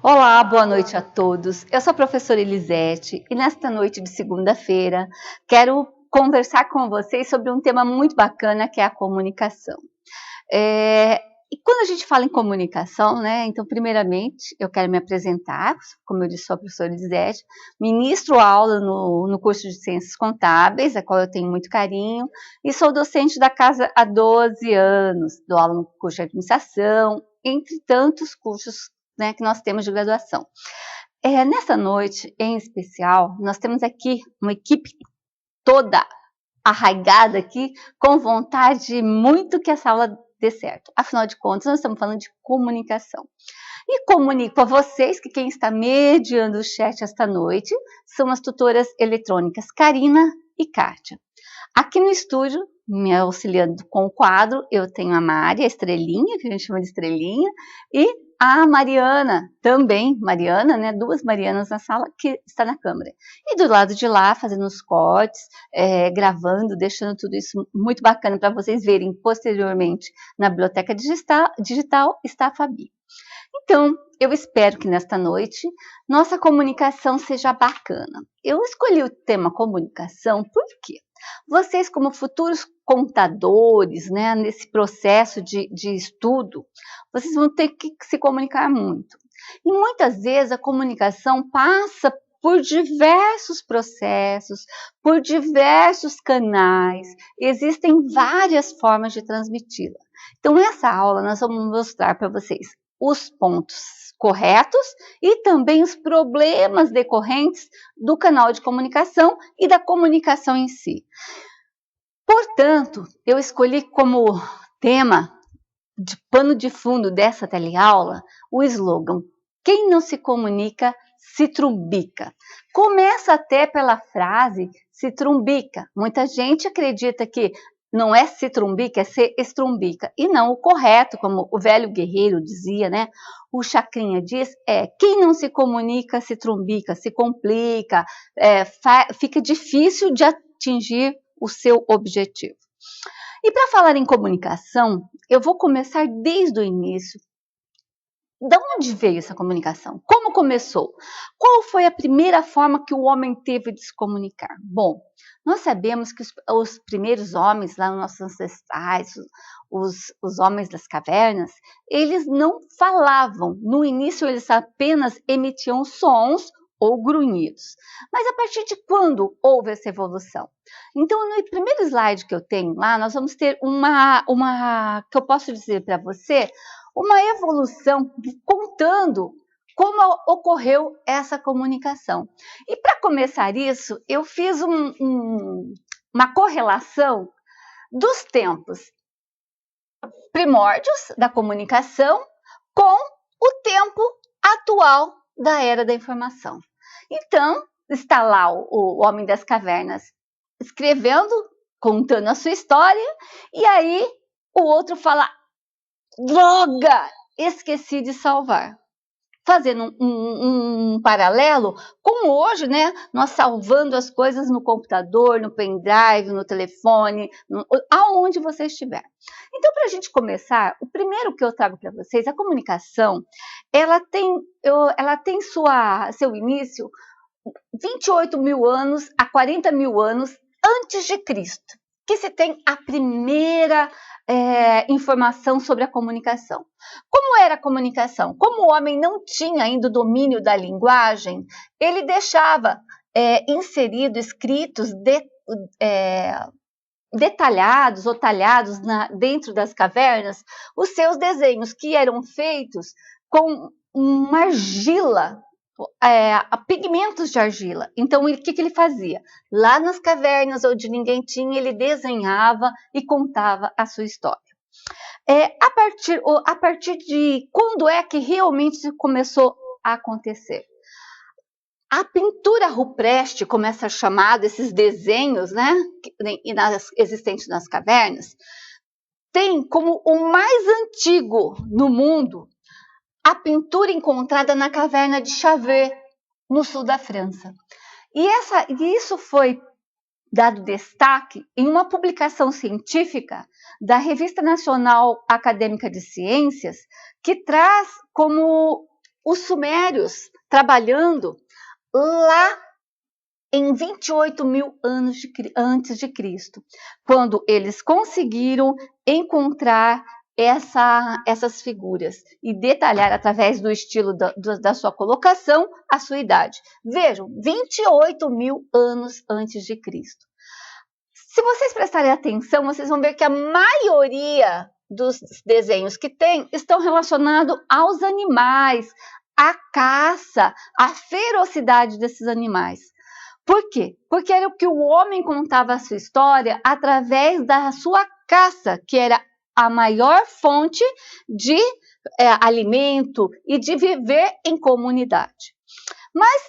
Olá, boa noite a todos. Eu sou a professora Elisete e nesta noite de segunda-feira quero conversar com vocês sobre um tema muito bacana que é a comunicação. E quando a gente fala em comunicação, né, então primeiramente eu quero me apresentar, como eu disse, sou a professora Elisete, ministro aula no curso de Ciências Contábeis, a qual eu tenho muito carinho, e sou docente da casa há 12 anos, dou aula no curso de administração, entre tantos cursos, né, que nós temos de graduação. Nessa noite, em especial, nós temos aqui uma equipe toda arraigada aqui, com vontade muito que essa aula dê certo. Afinal de contas, nós estamos falando de comunicação. E comunico a vocês que quem está mediando o chat esta noite são as tutoras eletrônicas Karina e Kátia. Aqui no estúdio, me auxiliando com o quadro, eu tenho a Mari, a Estrelinha, que a gente chama de Estrelinha, e a Mariana, também Mariana, né? Duas Marianas na sala, que está na câmera. E do lado de lá, fazendo os cortes, gravando, deixando tudo isso muito bacana para vocês verem posteriormente na biblioteca digital está a Fabi. Então, eu espero que nesta noite nossa comunicação seja bacana. Eu escolhi o tema comunicação por quê? Vocês, como futuros contadores, né, nesse processo de estudo, vocês vão ter que se comunicar muito. E muitas vezes a comunicação passa por diversos processos, por diversos canais, existem várias formas de transmiti-la. Então, nessa aula, nós vamos mostrar para vocês os pontos corretos e também os problemas decorrentes do canal de comunicação e da comunicação em si. Portanto, eu escolhi como tema de pano de fundo dessa teleaula o slogan: quem não se comunica se trumbica. Começa até pela frase se trumbica. Muita gente acredita que não é se trumbica, é se estrumbica. E não, o correto, como o velho guerreiro dizia, né? O Chacrinha diz, quem não se comunica se trumbica, se complica, fica difícil de atingir o seu objetivo. E para falar em comunicação, eu vou começar desde o início. De onde veio essa comunicação? Como começou? Qual foi a primeira forma que o homem teve de se comunicar? Bom, nós sabemos que os primeiros homens, lá nossos ancestrais, os homens das cavernas, eles não falavam. No início, eles apenas emitiam sons ou grunhidos. Mas a partir de quando houve essa evolução? Então, no primeiro slide que eu tenho lá, nós vamos ter que eu posso dizer para você, uma evolução contando como ocorreu essa comunicação. E para começar isso, eu fiz uma correlação dos tempos primórdios da comunicação com o tempo atual da era da informação. Então, está lá o homem das cavernas escrevendo, contando a sua história, e aí o outro fala: droga, esqueci de salvar. Fazendo um paralelo com hoje, né? Nós salvando as coisas no computador, no pendrive, no telefone, aonde você estiver. Então, para a gente começar, o primeiro que eu trago para vocês, a comunicação, ela tem seu início 28 mil anos a 40 mil anos antes de Cristo, que se tem a primeira informação sobre a comunicação. Como era a comunicação? Como o homem não tinha ainda o domínio da linguagem, ele deixava inserido escritos detalhados ou talhados dentro das cavernas os seus desenhos, que eram feitos com uma argila, pigmentos de argila. Então, o que ele fazia? Lá nas cavernas, onde ninguém tinha, ele desenhava e contava a sua história. A partir de quando é que realmente começou a acontecer? A pintura rupestre, como é chamada, esses desenhos, né, existentes nas cavernas, tem como o mais antigo no mundo a pintura encontrada na caverna de Chauvet, no sul da França. E isso foi dado destaque em uma publicação científica da Revista Nacional Acadêmica de Ciências, que traz como os sumérios trabalhando lá em 28 mil anos antes de Cristo, quando eles conseguiram encontrar essas figuras e detalhar através do estilo da sua colocação a sua idade. Vejam, 28 mil anos antes de Cristo. Se vocês prestarem atenção, vocês vão ver que a maioria dos desenhos que tem estão relacionados aos animais, à caça, à ferocidade desses animais. Por quê? Porque era o que o homem contava a sua história através da sua caça, que era a maior fonte de alimento e de viver em comunidade. Mas,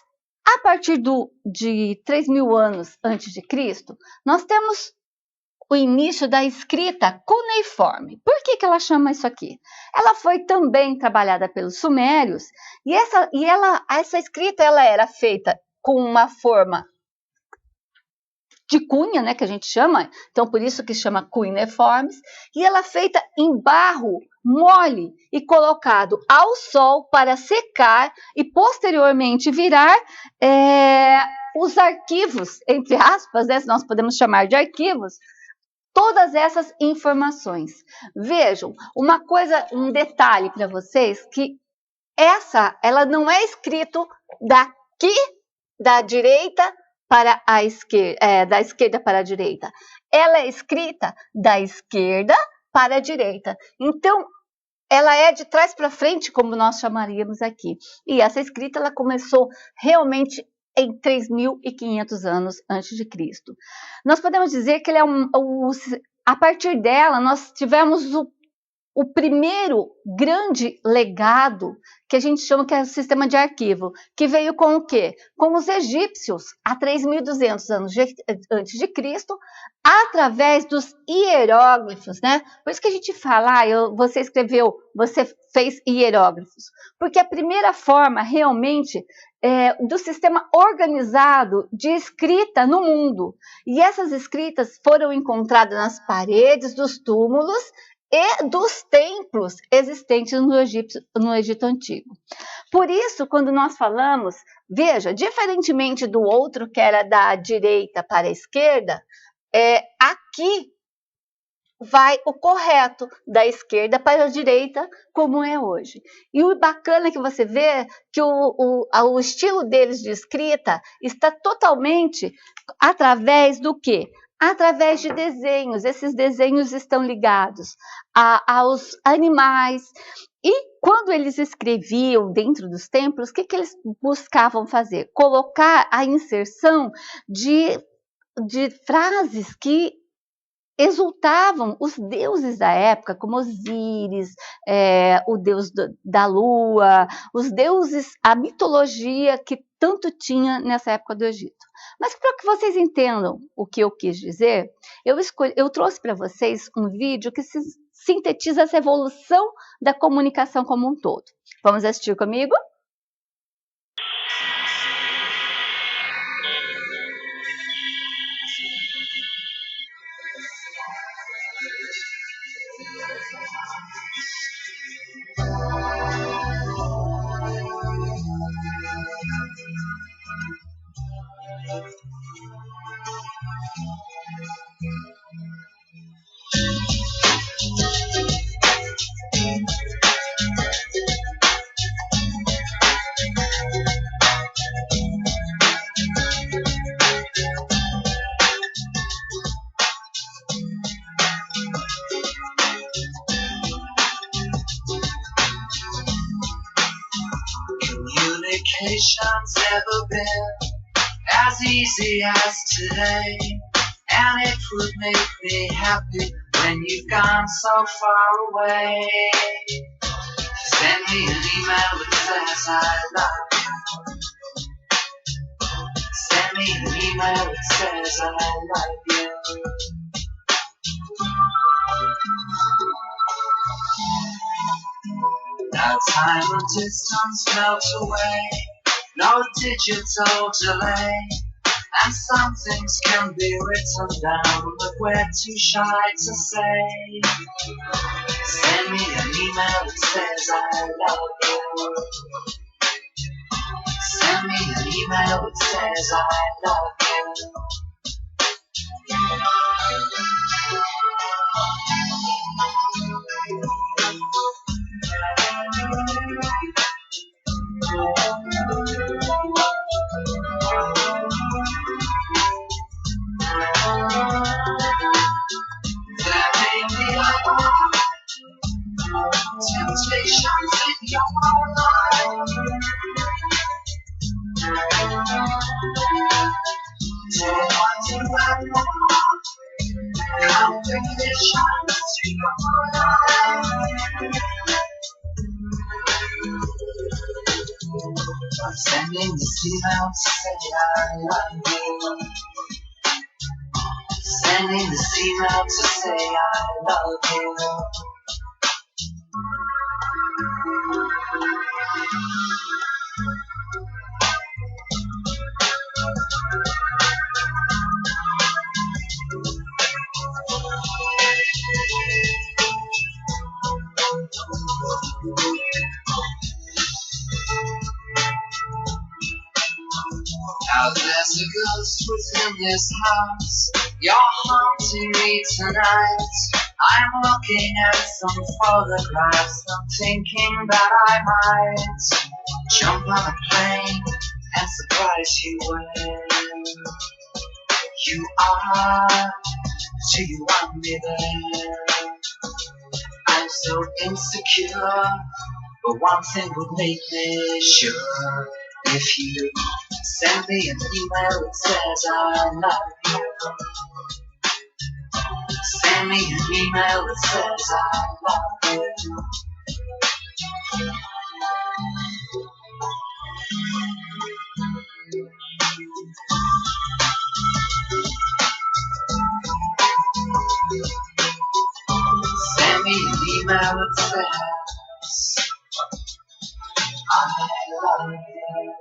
a partir de 3 mil anos antes de Cristo, nós temos o início da escrita cuneiforme. Por que ela chama isso aqui? Ela foi também trabalhada pelos sumérios e essa escrita ela era feita com uma forma de cunha, né, que a gente chama, então por isso que chama cuneiformes, e ela é feita em barro mole e colocado ao sol para secar e posteriormente virar os arquivos, entre aspas, né, nós podemos chamar de arquivos, todas essas informações. Vejam, um detalhe para vocês, que ela não é escrito daqui da direita para a esquerda, da esquerda para a direita. Ela é escrita da esquerda para a direita. Então, ela é de trás para frente, como nós chamaríamos aqui. E essa escrita ela começou realmente em 3.500 anos antes de Cristo. Nós podemos dizer que ele é a partir dela nós tivemos o primeiro grande legado que a gente chama que é o sistema de arquivo, que veio com o quê? Com os egípcios, há 3.200 anos antes de Cristo, através dos hieróglifos, né? Por isso que a gente fala, você fez hieróglifos, porque a primeira forma realmente do sistema organizado de escrita no mundo. E essas escritas foram encontradas nas paredes dos túmulos e dos templos existentes no Egito Antigo. Por isso, quando nós falamos, veja, diferentemente do outro que era da direita para a esquerda, aqui vai o correto, da esquerda para a direita, como é hoje. E o bacana é que você vê que o estilo deles de escrita está totalmente através do quê? Através de desenhos. Esses desenhos estão ligados aos animais. E quando eles escreviam dentro dos templos, o que eles buscavam fazer? Colocar a inserção de frases que exultavam os deuses da época, como Osíris, o deus da lua, os deuses, a mitologia que tanto tinha nessa época do Egito. Mas para que vocês entendam o que eu quis dizer, eu trouxe para vocês um vídeo que sintetiza essa evolução da comunicação como um todo. Vamos assistir comigo? Communication's never been as easy as today, and it would make me happy when you've gone so far away. Send me an email that says I love you. Send me an email that says I love you. Now time and distance melt away, no digital delay. And some things can be written down, but we're too shy to say. Send me an email that says I love you. Send me an email that says I love you. There may be temptations in your life to want to add complications to your life. I'm sending this email to say I love you. Sending this email to say I love you. Now there's a ghost within this house. You're haunting me tonight. I'm looking at some photographs. I'm thinking that I might jump on a plane and surprise you where you are. Do you want me there? I'm so insecure, but one thing would make me sure. If you send me an email that says I love you. Send me an email that says I love you. Send me an email that says I love you.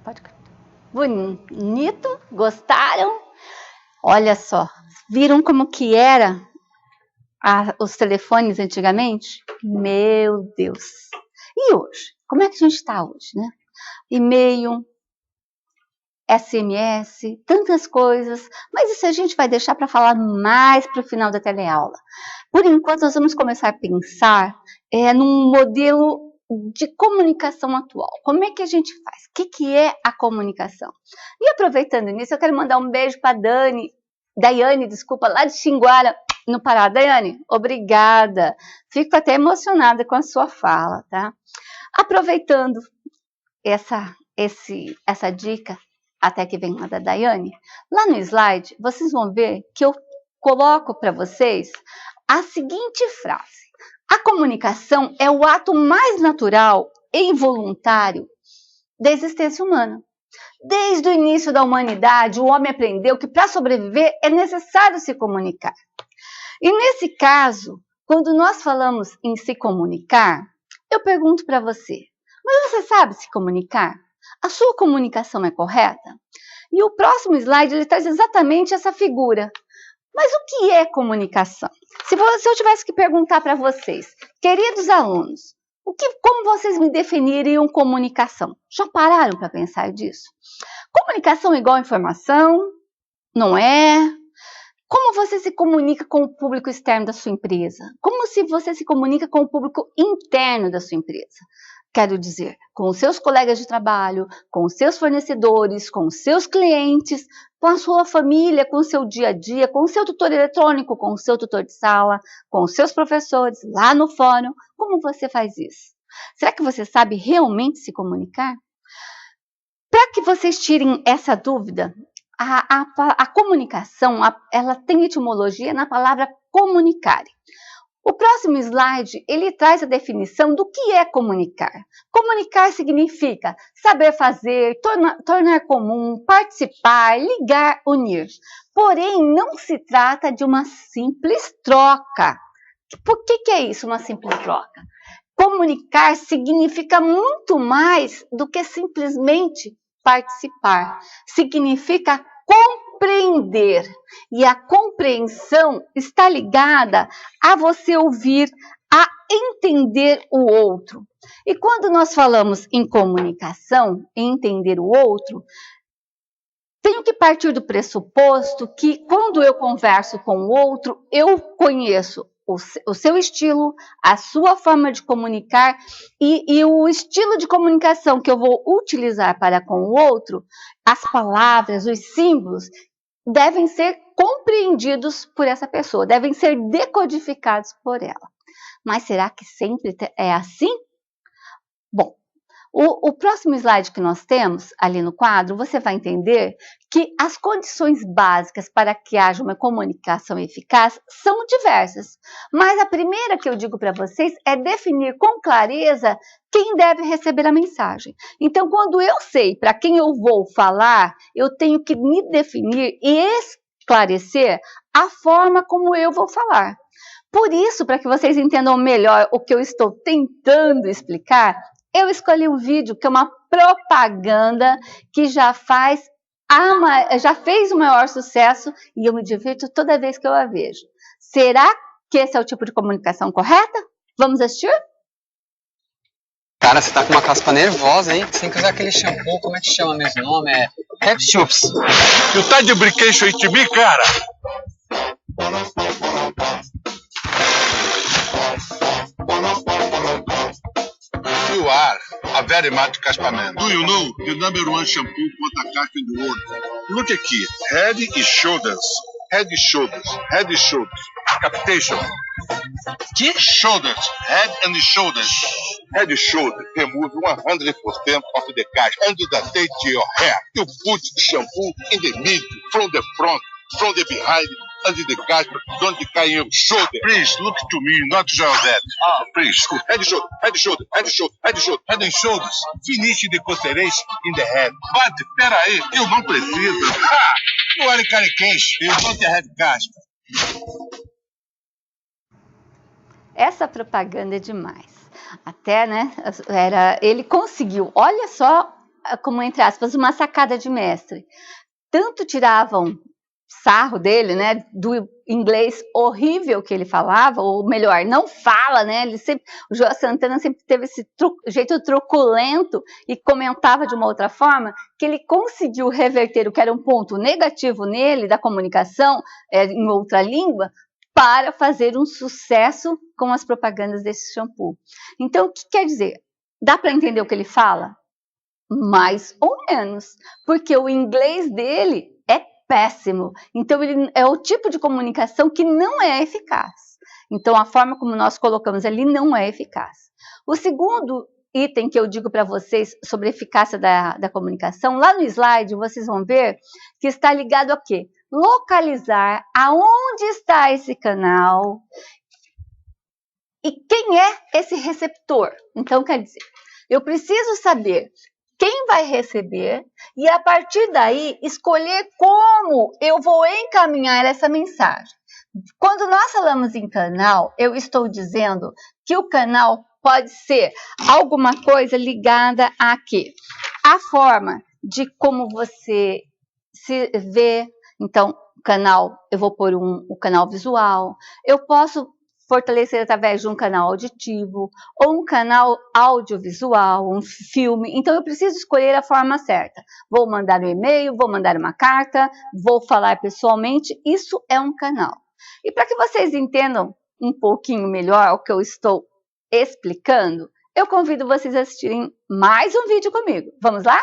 Pode cantar. Bonito? Gostaram? Olha só, viram como que era os telefones antigamente? Meu Deus! E hoje? Como é que a gente está hoje, né? E-mail, SMS, tantas coisas, mas isso a gente vai deixar para falar mais para o final da teleaula. Por enquanto, nós vamos começar a pensar num modelo de comunicação atual. Como é que a gente faz? O que é a comunicação? E aproveitando nisso, eu quero mandar um beijo para Daiane, lá de Xinguara, no Pará. Daiane, obrigada. Fico até emocionada com a sua fala, tá? Aproveitando essa dica, até que vem a da Daiane, lá no slide, vocês vão ver que eu coloco para vocês a seguinte frase. A comunicação é o ato mais natural e involuntário da existência humana. Desde o início da humanidade, o homem aprendeu que para sobreviver é necessário se comunicar. E nesse caso, quando nós falamos em se comunicar, eu pergunto para você, mas você sabe se comunicar? A sua comunicação é correta? E o próximo slide ele traz exatamente essa figura. Mas o que é comunicação? Se eu tivesse que perguntar para vocês, queridos alunos, como vocês me definiriam comunicação? Já pararam para pensar disso? Comunicação é igual a informação? Não é? Como você se comunica com o público externo da sua empresa? Como se você se comunica com o público interno da sua empresa? Quero dizer, com os seus colegas de trabalho, com os seus fornecedores, com os seus clientes, com a sua família, com o seu dia a dia, com o seu tutor eletrônico, com o seu tutor de sala, com os seus professores, lá no fórum. Como você faz isso? Será que você sabe realmente se comunicar? Para que vocês tirem essa dúvida, a comunicação, ela tem etimologia na palavra comunicare. O próximo slide, ele traz a definição do que é comunicar. Comunicar significa saber fazer, tornar comum, participar, ligar, unir. Porém, não se trata de uma simples troca. Por que é isso, uma simples troca? Comunicar significa muito mais do que simplesmente participar. Significa compreender. E a compreensão está ligada a você ouvir, a entender o outro. E quando nós falamos em comunicação, em entender o outro, tenho que partir do pressuposto que quando eu converso com o outro, eu conheço o seu estilo, a sua forma de comunicar e o estilo de comunicação que eu vou utilizar para com o outro, as palavras, os símbolos, devem ser compreendidos por essa pessoa, devem ser decodificados por ela. Mas será que sempre é assim? Bom, o próximo slide que nós temos ali no quadro, você vai entender que as condições básicas para que haja uma comunicação eficaz são diversas. Mas a primeira que eu digo para vocês é definir com clareza quem deve receber a mensagem. Então, quando eu sei para quem eu vou falar, eu tenho que me definir e esclarecer a forma como eu vou falar. Por isso, para que vocês entendam melhor o que eu estou tentando explicar, eu escolhi um vídeo que é uma propaganda que já fez o maior sucesso e eu me divirto toda vez que eu a vejo. Será que esse é o tipo de comunicação correta? Vamos assistir? Cara, você tá com uma caspa nervosa, hein? Você tem que usar aquele shampoo, como é que chama mesmo o nome? É Capsups. Tu tá de brinquedo em mim, cara? You are a very much caspa man. Do you know the number one shampoo for the cat in the world? Look aqui, Head and Shoulders. Head and Shoulders. Head and Shoulders. Capitation. Que? Shoulders. Head and Shoulders. Head and Shoulders remove 100% of the cash under the tape to your hair. You put the shampoo in the middle, from the front, from the behind, under the caspa, don't decay your shoulder. Please, look to me, not your dad. Please. Head and Shoulders. Head and Shoulders. Head and Shoulders. Head and Shoulders. Head and Shoulders. Finish the consideration in the head. But, peraí, eu não preciso. You are a caricature. You don't have caspa. Essa propaganda é demais. Até, né, ele conseguiu, olha só como, entre aspas, uma sacada de mestre. Tanto tiravam sarro dele, né, do inglês horrível que ele falava, ou melhor, não fala, né, o João Santana sempre teve esse jeito truculento e comentava de uma outra forma, que ele conseguiu reverter o que era um ponto negativo nele, da comunicação em outra língua, para fazer um sucesso com as propagandas desse shampoo. Então, o que quer dizer? Dá para entender o que ele fala? Mais ou menos, porque o inglês dele é péssimo. Então, ele é o tipo de comunicação que não é eficaz. Então, a forma como nós colocamos ali não é eficaz. O segundo item que eu digo para vocês sobre a eficácia da comunicação, lá no slide vocês vão ver que está ligado a quê? Localizar aonde está esse canal e quem é esse receptor. Então, quer dizer, eu preciso saber quem vai receber e, a partir daí, escolher como eu vou encaminhar essa mensagem. Quando nós falamos em canal, eu estou dizendo que o canal pode ser alguma coisa ligada a quê? A forma de como você se vê. Então, canal, eu vou pôr o canal visual. Eu posso fortalecer através de um canal auditivo ou um canal audiovisual, um filme. Então, eu preciso escolher a forma certa. Vou mandar um e-mail, vou mandar uma carta, vou falar pessoalmente. Isso é um canal. E para que vocês entendam um pouquinho melhor o que eu estou explicando, eu convido vocês a assistirem mais um vídeo comigo. Vamos lá?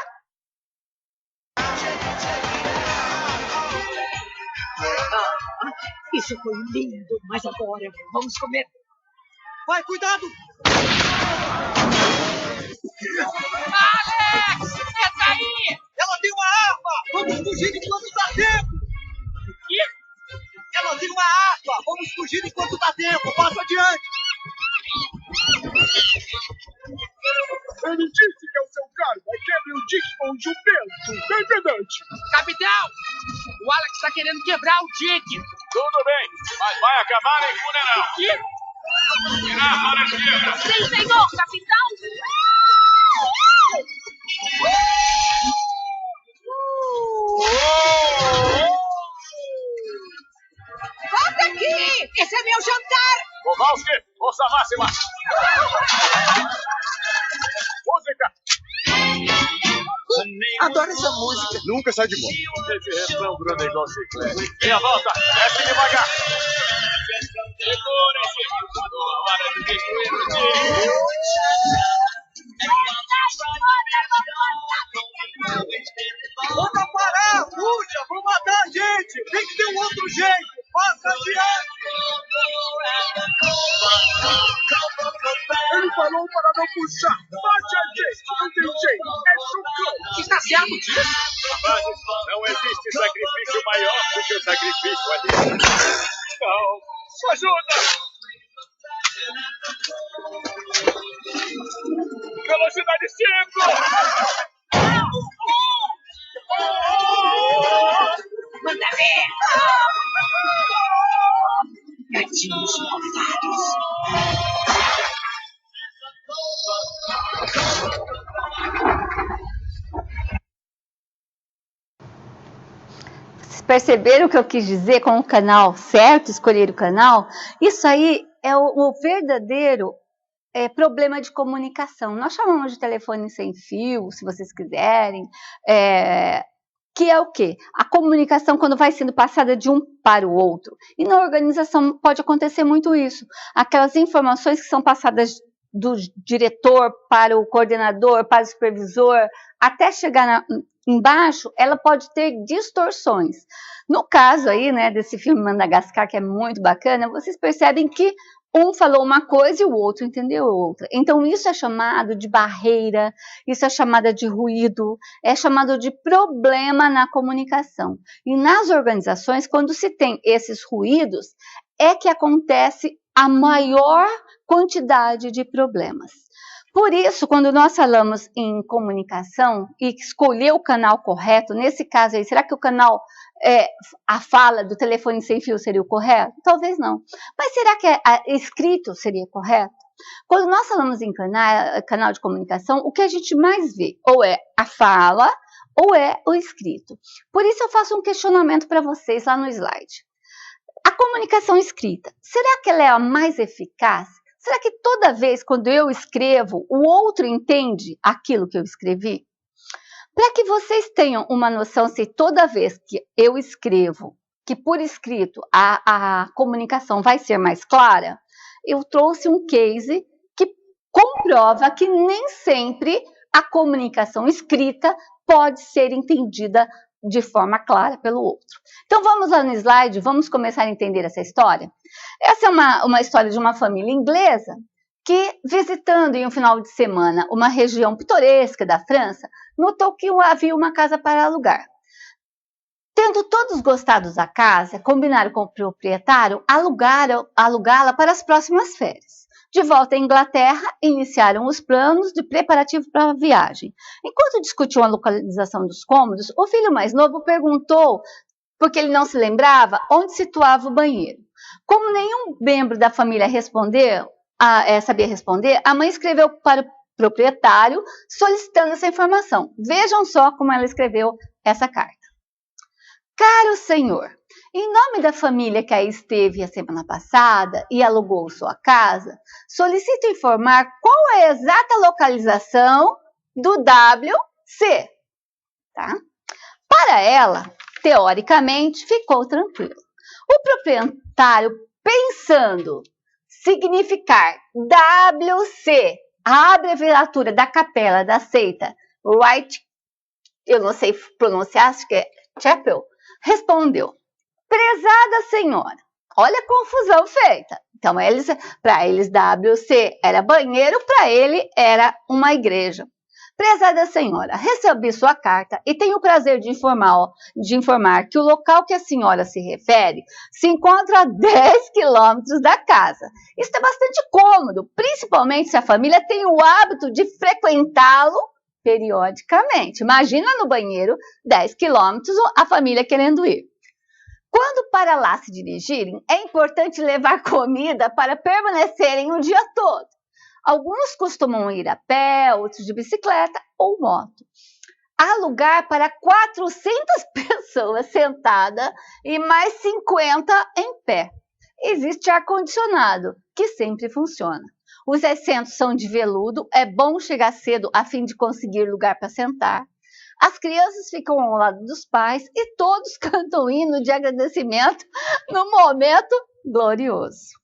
Isso foi lindo, mas agora vamos comer. Vai, cuidado! Alex! Essa aí! Ela tem uma arma! Vamos fugir enquanto dá tempo! O quê? Ela tem uma arma! Vamos fugir enquanto dá tempo! Passo adiante! Ele disse que é o seu cargo. Aí quebre o Dick com o jumento. Bem pedante. Capitão! O Alex está querendo quebrar o Dick. Tudo bem, mas vai acabar em funeral. Que? Virar para a esquerda. Sim, senhor, capitão! Volta aqui! Esse é meu jantar! Kowalski, força máxima. Música. Adoro essa música. Nunca sai de moto. Esse refrão grande igual chiclete. Minha volta, desce devagar. Segura-se, a hora de destruir o dia. Manda parar! Puxa, vão matar a gente! Tem que ter um outro jeito! Passa adiante! Ele falou para não puxar! Bate a gente! Não tem jeito! É chocante! Está certo disso? Rapazes, não existe sacrifício maior do que o sacrifício ali. Não, ajuda! Velocidade 5! Manda ver! Gatinhos malvados. Vocês perceberam o que eu quis dizer com o canal certo, escolher o canal? Isso aí é o verdadeiro problema de comunicação. Nós chamamos de telefone sem fio, se vocês quiserem, que é o quê? A comunicação quando vai sendo passada de um para o outro. E na organização pode acontecer muito isso. Aquelas informações que são passadas do diretor para o coordenador, para o supervisor, até chegar embaixo, ela pode ter distorções. No caso aí, né, desse filme Madagascar, que é muito bacana, vocês percebem que um falou uma coisa e o outro entendeu outra. Então isso é chamado de barreira, isso é chamado de ruído, é chamado de problema na comunicação. E nas organizações, quando se tem esses ruídos, é que acontece a maior quantidade de problemas. Por isso, quando nós falamos em comunicação e escolher o canal correto, nesse caso aí, será que o canal, a fala do telefone sem fio seria o correto? Talvez não. Mas será que escrito seria correto? Quando nós falamos em canal de comunicação, o que a gente mais vê ou é a fala ou é o escrito. Por isso eu faço um questionamento para vocês lá no slide. A comunicação escrita, será que ela é a mais eficaz? Será que toda vez quando eu escrevo, o outro entende aquilo que eu escrevi? Para que vocês tenham uma noção se toda vez que eu escrevo, que por escrito a comunicação vai ser mais clara, eu trouxe um case que comprova que nem sempre a comunicação escrita pode ser entendida de forma clara pelo outro. Então vamos lá no slide, vamos começar a entender essa história. Essa é uma história de uma família inglesa que, visitando em um final de semana uma região pitoresca da França, notou que havia uma casa para alugar. Tendo todos gostado da casa, combinaram com o proprietário alugá-la para as próximas férias. De volta à Inglaterra, iniciaram os planos de preparativo para a viagem. Enquanto discutiam a localização dos cômodos, o filho mais novo perguntou, porque ele não se lembrava, onde situava o banheiro. Como nenhum membro da família sabia responder, a mãe escreveu para o proprietário solicitando essa informação. Vejam só como ela escreveu essa carta. Caro senhor, em nome da família que aí esteve a semana passada e alugou sua casa, solicito informar qual é a exata localização do WC. Tá? Para ela, teoricamente, ficou tranquilo. O proprietário, pensando significar WC, a abreviatura da capela da seita Right, eu não sei pronunciar, acho que é Chapel, respondeu: prezada senhora, olha a confusão feita. Então, para eles WC era banheiro, para ele era uma igreja. Prezada senhora, recebi sua carta e tenho o prazer de informar que o local que a senhora se refere se encontra a 10 quilômetros da casa. Isso é bastante cômodo, principalmente se a família tem o hábito de frequentá-lo periodicamente. Imagina no banheiro 10 quilômetros a família querendo ir. Quando para lá se dirigirem, é importante levar comida para permanecerem o dia todo. Alguns costumam ir a pé, outros de bicicleta ou moto. Há lugar para 400 pessoas sentadas e mais 50 em pé. Existe ar-condicionado, que sempre funciona. Os assentos são de veludo, é bom chegar cedo a fim de conseguir lugar para sentar. As crianças ficam ao lado dos pais e todos cantam hino de agradecimento no momento glorioso.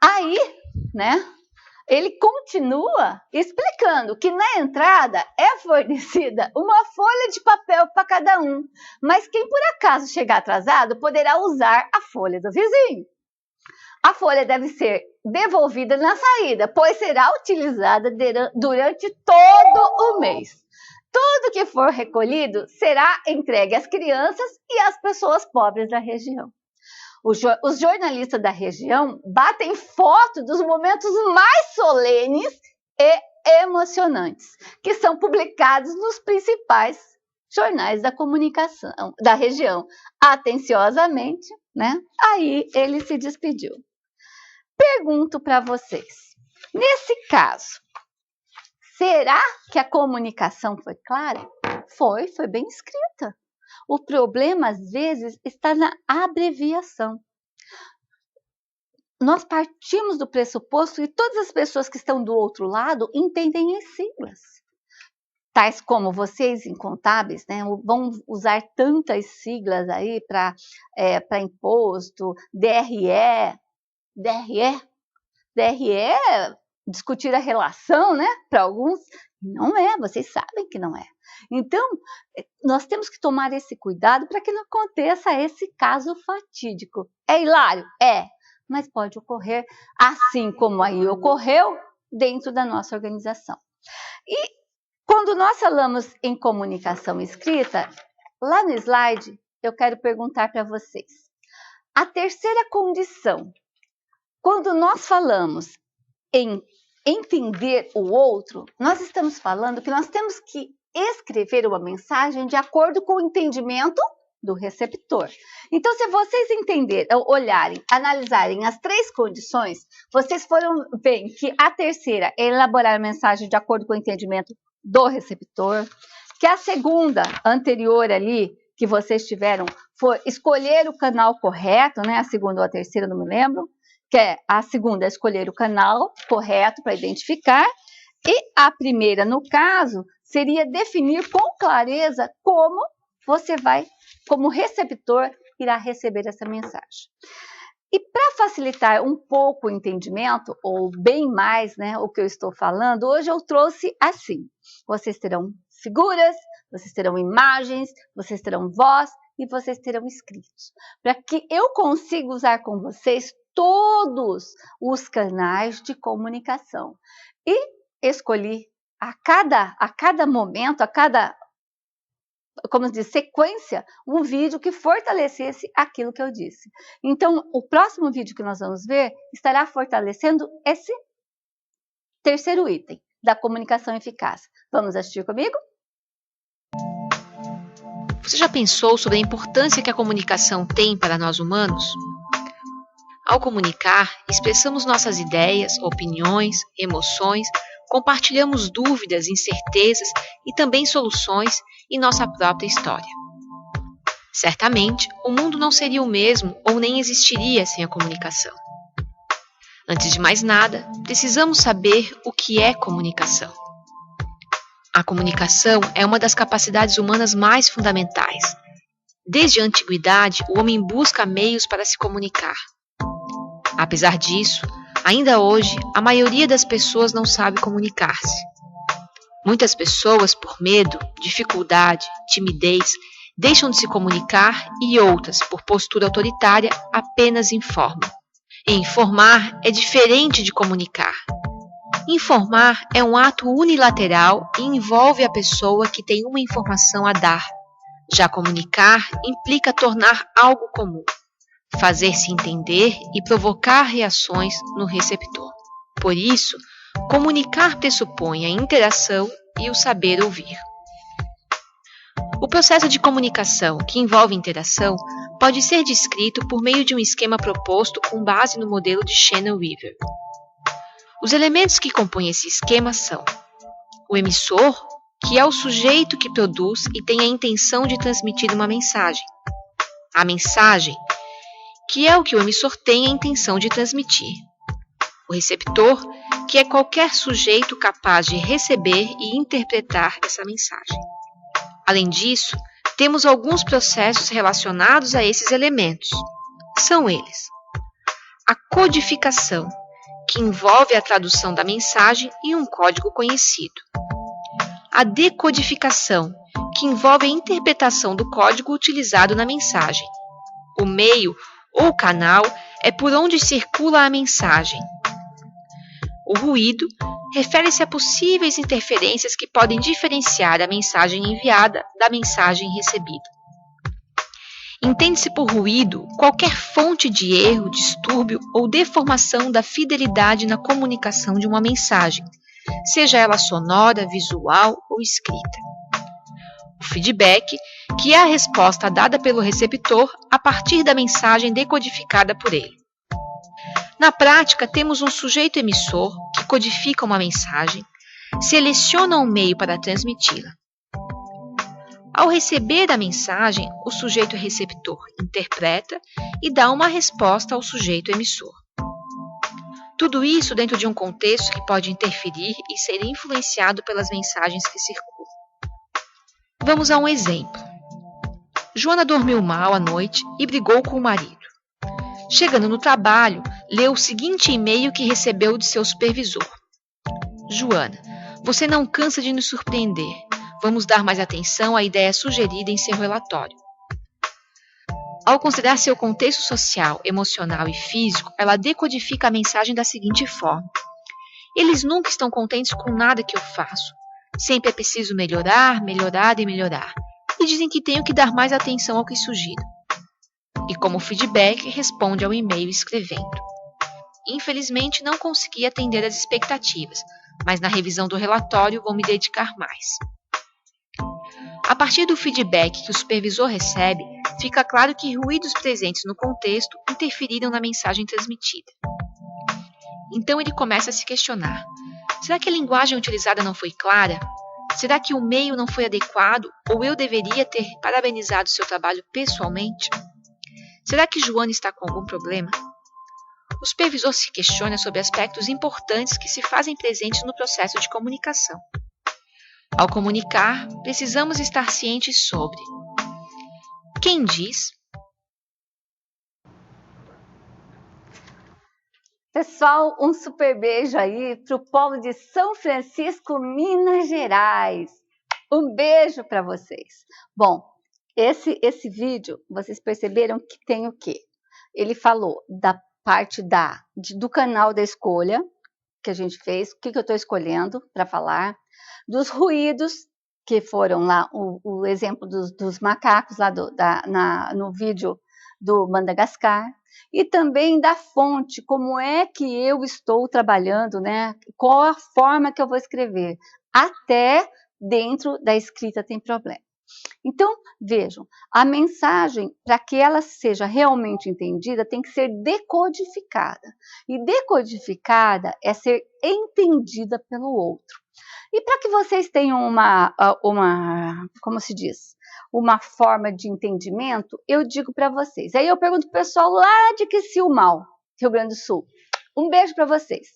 Aí, ele continua explicando que na entrada é fornecida uma folha de papel para cada um, mas quem por acaso chegar atrasado poderá usar a folha do vizinho. A folha deve ser devolvida na saída, pois será utilizada durante todo o mês. Tudo que for recolhido será entregue às crianças e às pessoas pobres da região. Os jornalistas da região batem foto dos momentos mais solenes e emocionantes, que são publicados nos principais jornais da comunicação da região. Atenciosamente, Aí ele se despediu. Pergunto para vocês, nesse caso, será que a comunicação foi clara? Foi bem escrita. O problema, às vezes, está na abreviação. Nós partimos do pressuposto que todas as pessoas que estão do outro lado entendem as siglas. Tais como vocês, incontábeis, vão usar tantas siglas aí para imposto, DRE, discutir a relação, para alguns. Não é, vocês sabem que não é. Então, nós temos que tomar esse cuidado para que não aconteça esse caso fatídico. É hilário? É, mas pode ocorrer assim como aí ocorreu dentro da nossa organização. E quando nós falamos em comunicação escrita, lá no slide eu quero perguntar para vocês. A terceira condição, quando nós falamos em entender o outro, nós estamos falando que nós temos que escrever uma mensagem de acordo com o entendimento do receptor. Então, se vocês olharem, analisarem as três condições, vocês foram ver que a terceira é elaborar a mensagem de acordo com o entendimento do receptor, que a segunda, anterior ali, que vocês tiveram, foi escolher o canal correto, a segunda ou a terceira, não me lembro, que é a segunda, escolher o canal correto para identificar, e a primeira, no caso, seria definir com clareza como você como receptor, irá receber essa mensagem. E para facilitar um pouco o entendimento, ou bem mais, o que eu estou falando, hoje eu trouxe assim, vocês terão figuras, vocês terão imagens, vocês terão voz e vocês terão escritos, para que eu consiga usar com vocês todos os canais de comunicação. E escolhi a cada momento, a cada, sequência, um vídeo que fortalecesse aquilo que eu disse. Então, o próximo vídeo que nós vamos ver estará fortalecendo esse terceiro item da comunicação eficaz. Vamos assistir comigo? Você já pensou sobre a importância que a comunicação tem para nós humanos? Ao comunicar, expressamos nossas ideias, opiniões, emoções, compartilhamos dúvidas, incertezas e também soluções em nossa própria história. Certamente, o mundo não seria o mesmo ou nem existiria sem a comunicação. Antes de mais nada, precisamos saber o que é comunicação. A comunicação é uma das capacidades humanas mais fundamentais. Desde a antiguidade, o homem busca meios para se comunicar. Apesar disso, ainda hoje, a maioria das pessoas não sabe comunicar-se. Muitas pessoas, por medo, dificuldade, timidez, deixam de se comunicar e outras, por postura autoritária, apenas informam. E informar é diferente de comunicar. Informar é um ato unilateral e envolve a pessoa que tem uma informação a dar. Já comunicar implica tornar algo comum, fazer-se entender e provocar reações no receptor. Por isso, comunicar pressupõe a interação e o saber ouvir. O processo de comunicação que envolve interação pode ser descrito por meio de um esquema proposto com base no modelo de Shannon-Weaver. Os elementos que compõem esse esquema são o emissor, que é o sujeito que produz e tem a intenção de transmitir uma mensagem. A mensagem, que é o que o emissor tem a intenção de transmitir. O receptor, que é qualquer sujeito capaz de receber e interpretar essa mensagem. Além disso, temos alguns processos relacionados a esses elementos. São eles: a codificação, que envolve a tradução da mensagem em um código conhecido. A decodificação, que envolve a interpretação do código utilizado na mensagem. O meio ou canal é por onde circula a mensagem. O ruído refere-se a possíveis interferências que podem diferenciar a mensagem enviada da mensagem recebida. Entende-se por ruído qualquer fonte de erro, distúrbio ou deformação da fidelidade na comunicação de uma mensagem, seja ela sonora, visual ou escrita. O feedback, que é a resposta dada pelo receptor a partir da mensagem decodificada por ele. Na prática, temos um sujeito emissor que codifica uma mensagem, seleciona um meio para transmiti-la. Ao receber a mensagem, o sujeito receptor interpreta e dá uma resposta ao sujeito emissor. Tudo isso dentro de um contexto que pode interferir e ser influenciado pelas mensagens que circulam. Vamos a um exemplo. Joana dormiu mal à noite e brigou com o marido. Chegando no trabalho, leu o seguinte e-mail que recebeu de seu supervisor. Joana, você não cansa de nos surpreender. Vamos dar mais atenção à ideia sugerida em seu relatório. Ao considerar seu contexto social, emocional e físico, ela decodifica a mensagem da seguinte forma: eles nunca estão contentes com nada que eu faço. Sempre é preciso melhorar, melhorar e melhorar. E dizem que tenho que dar mais atenção ao que sugiro. E como feedback, responde ao e-mail escrevendo: infelizmente não consegui atender às expectativas, mas na revisão do relatório vou me dedicar mais. A partir do feedback que o supervisor recebe, fica claro que ruídos presentes no contexto interferiram na mensagem transmitida. Então ele começa a se questionar: será que a linguagem utilizada não foi clara? Será que o meio não foi adequado ou eu deveria ter parabenizado seu trabalho pessoalmente? Será que Joana está com algum problema? O supervisor se questiona sobre aspectos importantes que se fazem presentes no processo de comunicação. Ao comunicar, precisamos estar cientes sobre quem diz. Pessoal, um super beijo aí para o povo de São Francisco, Minas Gerais. Um beijo para vocês. Bom, esse vídeo, vocês perceberam que tem o quê? Ele falou da parte do canal da escolha que a gente fez, o que eu estou escolhendo para falar, dos ruídos, que foram lá o exemplo dos macacos lá no vídeo do Madagascar, e também da fonte, como é que eu estou trabalhando, né? Qual a forma que eu vou escrever, até dentro da escrita tem problema. Então, vejam, a mensagem, para que ela seja realmente entendida, tem que ser decodificada. E decodificada é ser entendida pelo outro. E para que vocês tenham como se diz, uma forma de entendimento, eu digo para vocês. Aí eu pergunto para o pessoal lá de Criciúmal, Rio Grande do Sul. Um beijo para vocês.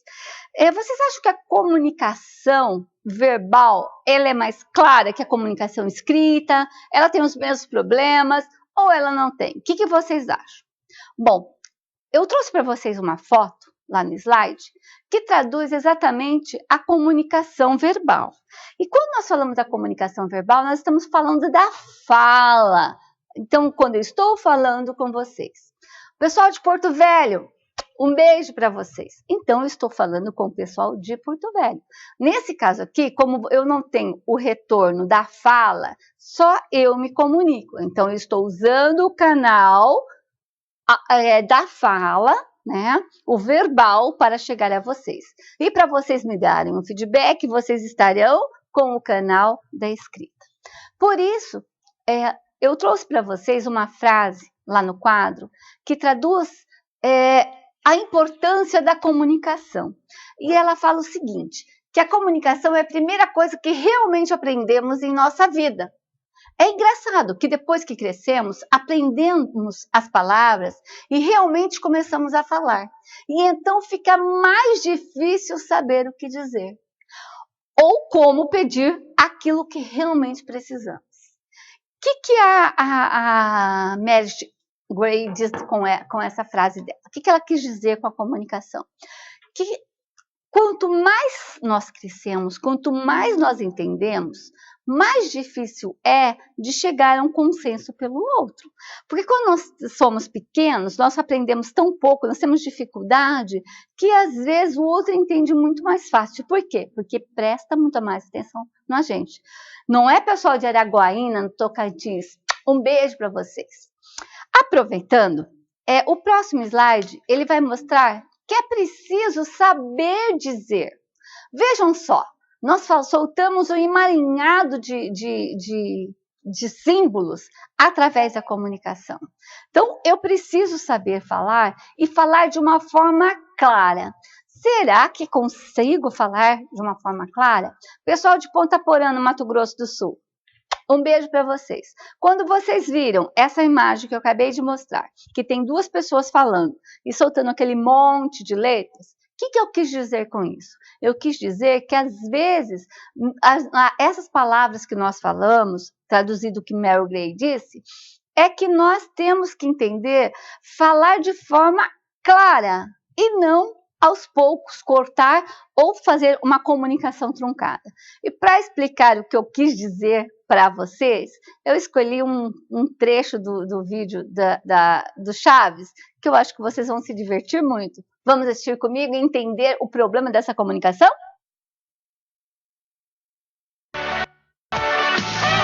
Vocês acham que a comunicação verbal ela é mais clara que a comunicação escrita? Ela tem os mesmos problemas ou ela não tem? O que vocês acham? Bom, eu trouxe para vocês uma foto lá no slide que traduz exatamente a comunicação verbal. E quando nós falamos da comunicação verbal, nós estamos falando da fala. Então, quando eu estou falando com vocês, pessoal de Porto Velho, Um beijo para vocês. Então, eu estou falando com o pessoal de Porto Velho. Nesse caso aqui, como eu não tenho o retorno da fala, só eu me comunico. Então, eu estou usando o canal da fala, né, o verbal, para chegar a vocês. E para vocês me darem um feedback, vocês estarão com o canal da escrita. Por isso, eu trouxe para vocês uma frase lá no quadro que traduz a importância da comunicação. E ela fala o seguinte, que a comunicação é a primeira coisa que realmente aprendemos em nossa vida. É engraçado que depois que crescemos, aprendemos as palavras e realmente começamos a falar. E então fica mais difícil saber o que dizer. Ou como pedir aquilo que realmente precisamos. O que a Meredith Grey diz com essa frase dela? O que ela quis dizer com a comunicação? Que quanto mais nós crescemos, quanto mais nós entendemos, mais difícil é de chegar a um consenso pelo outro. Porque quando nós somos pequenos, nós aprendemos tão pouco, nós temos dificuldade, que às vezes o outro entende muito mais fácil. Por quê? Porque presta muito mais atenção na gente. Não é, pessoal de Araguaína, no Tocantins? Um beijo para vocês. Aproveitando, o próximo slide, ele vai mostrar que é preciso saber dizer. Vejam só. Nós soltamos um emaranhado de símbolos através da comunicação. Então, eu preciso saber falar e falar de uma forma clara. Será que consigo falar de uma forma clara? Pessoal de Ponta Porã, no Mato Grosso do Sul, um beijo para vocês. Quando vocês viram essa imagem que eu acabei de mostrar, que tem duas pessoas falando e soltando aquele monte de letras, o que eu quis dizer com isso? Eu quis dizer que, às vezes, essas palavras que nós falamos, traduzido o que Mary Gray disse, é que nós temos que entender, falar de forma clara e não, aos poucos, cortar ou fazer uma comunicação truncada. E para explicar o que eu quis dizer para vocês, eu escolhi um trecho do vídeo do Chaves, que eu acho que vocês vão se divertir muito. Vamos assistir comigo e entender o problema dessa comunicação?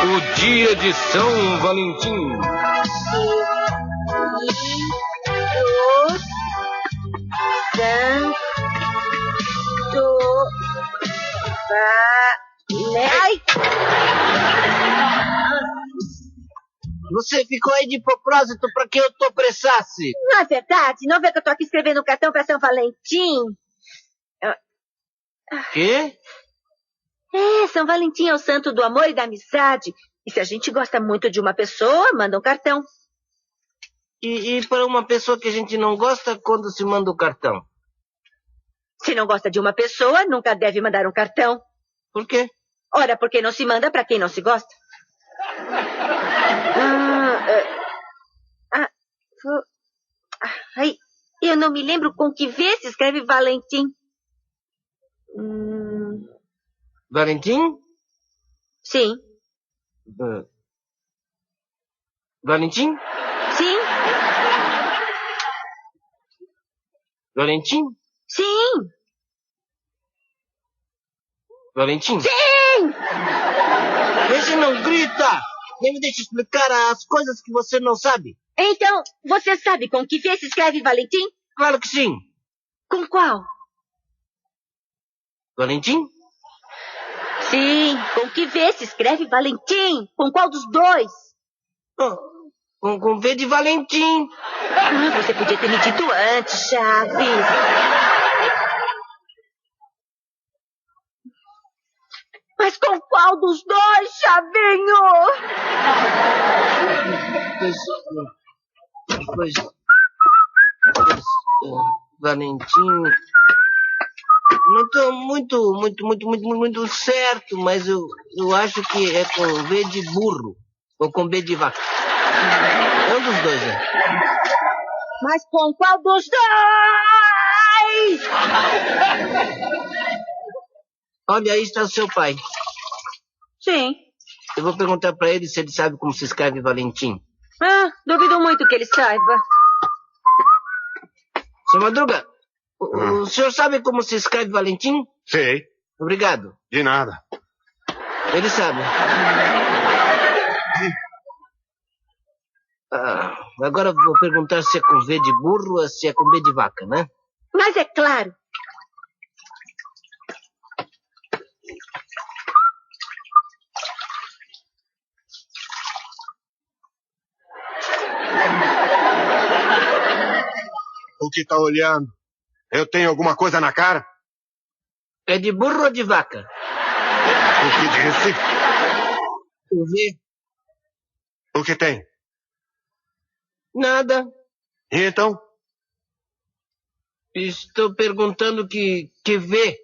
O dia de São Valentim. Ai! Você ficou aí de propósito para que eu te apressasse. Não é verdade? Não vê que eu tô aqui escrevendo um cartão para São Valentim? Quê? São Valentim é o santo do amor e da amizade. E se a gente gosta muito de uma pessoa, manda um cartão. E para uma pessoa que a gente não gosta, quando se manda o cartão? Se não gosta de uma pessoa, nunca deve mandar um cartão. Por quê? Ora, porque não se manda para quem não se gosta. Eu não me lembro com que V se escreve Valentim. Valentim? Sim. Valentim? Sim. Valentim? Sim. Valentim? Sim! Você não grita! Nem me deixa explicar as coisas que você não sabe. Então, você sabe com que V se escreve Valentim? Claro que sim. Com qual? Valentim? Sim, com que V se escreve Valentim? Com qual dos dois? Com V de Valentim. Você podia ter me dito antes, Chaves. Mas com qual dos dois, Chavinho? Valentim. Não estou muito certo, mas eu acho que é com V de burro. Ou com B de vaca. É um dos dois, né? Mas com qual dos dois? Olha, aí está o seu pai. Sim. Eu vou perguntar para ele se ele sabe como se escreve Valentim. Duvido muito que ele saiba. Seu Madruga, o senhor sabe como se escreve Valentim? Sei. Obrigado. De nada. Ele sabe. Agora vou perguntar se é com V de burro ou se é com B de vaca, né? Mas é claro. O que tá olhando? Eu tenho alguma coisa na cara? É de burro ou de vaca? O que disse? O V. O que tem? Nada. E então? Estou perguntando que V.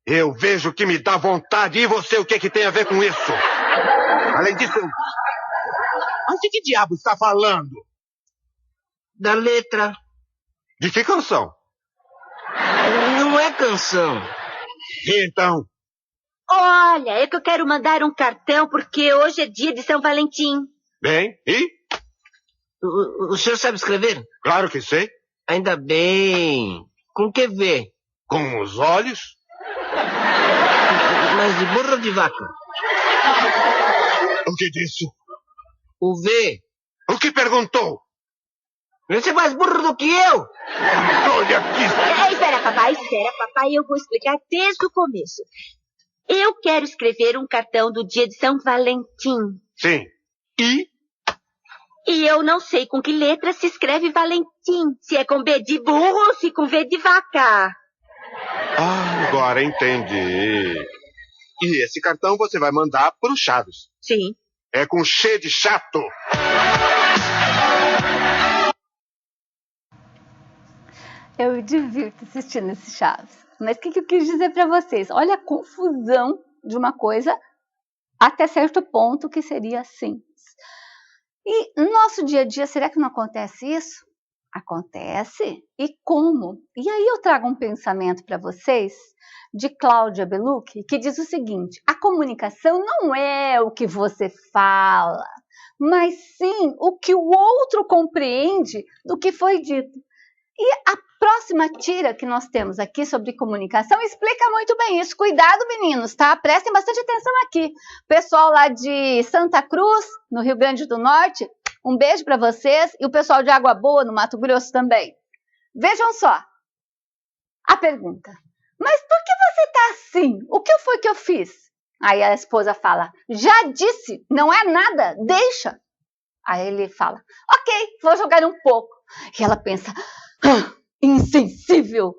Eu vejo que me dá vontade. E você, o que tem a ver com isso? Além disso... Mas de que diabo está falando? Da letra. De que canção? Não é canção. E então? Olha, é que eu quero mandar um cartão porque hoje é dia de São Valentim. Bem, e? O senhor sabe escrever? Claro que sei. Ainda bem. Com que V? Com os olhos? Mas de burro ou de vaca? O que disse? O V. O que perguntou? Você é mais burro do que eu. Olha aqui. Espera, papai, eu vou explicar desde o começo. Eu quero escrever um cartão do dia de São Valentim. Sim. E? E eu não sei com que letra se escreve Valentim. Se é com B de burro ou se com V de vaca. Agora entendi. E esse cartão você vai mandar pro Chaves. Sim. É com X de chato. Eu me divirto assistindo esse Chaves. Mas o que eu quis dizer para vocês? Olha a confusão de uma coisa até certo ponto que seria simples. E no nosso dia a dia, será que não acontece isso? Acontece. E como? E aí eu trago um pensamento para vocês de Cláudia Bellucci, que diz o seguinte: a comunicação não é o que você fala, mas sim o que o outro compreende do que foi dito. E a próxima tira que nós temos aqui sobre comunicação explica muito bem isso. Cuidado, meninos, tá? Prestem bastante atenção aqui. Pessoal lá de Santa Cruz, no Rio Grande do Norte, um beijo para vocês. E o pessoal de Água Boa, no Mato Grosso também. Vejam só a pergunta. Mas por que você tá assim? O que foi que eu fiz? Aí a esposa fala: já disse, não é nada, deixa. Aí ele fala: ok, vou jogar um pouco. E ela pensa: insensível.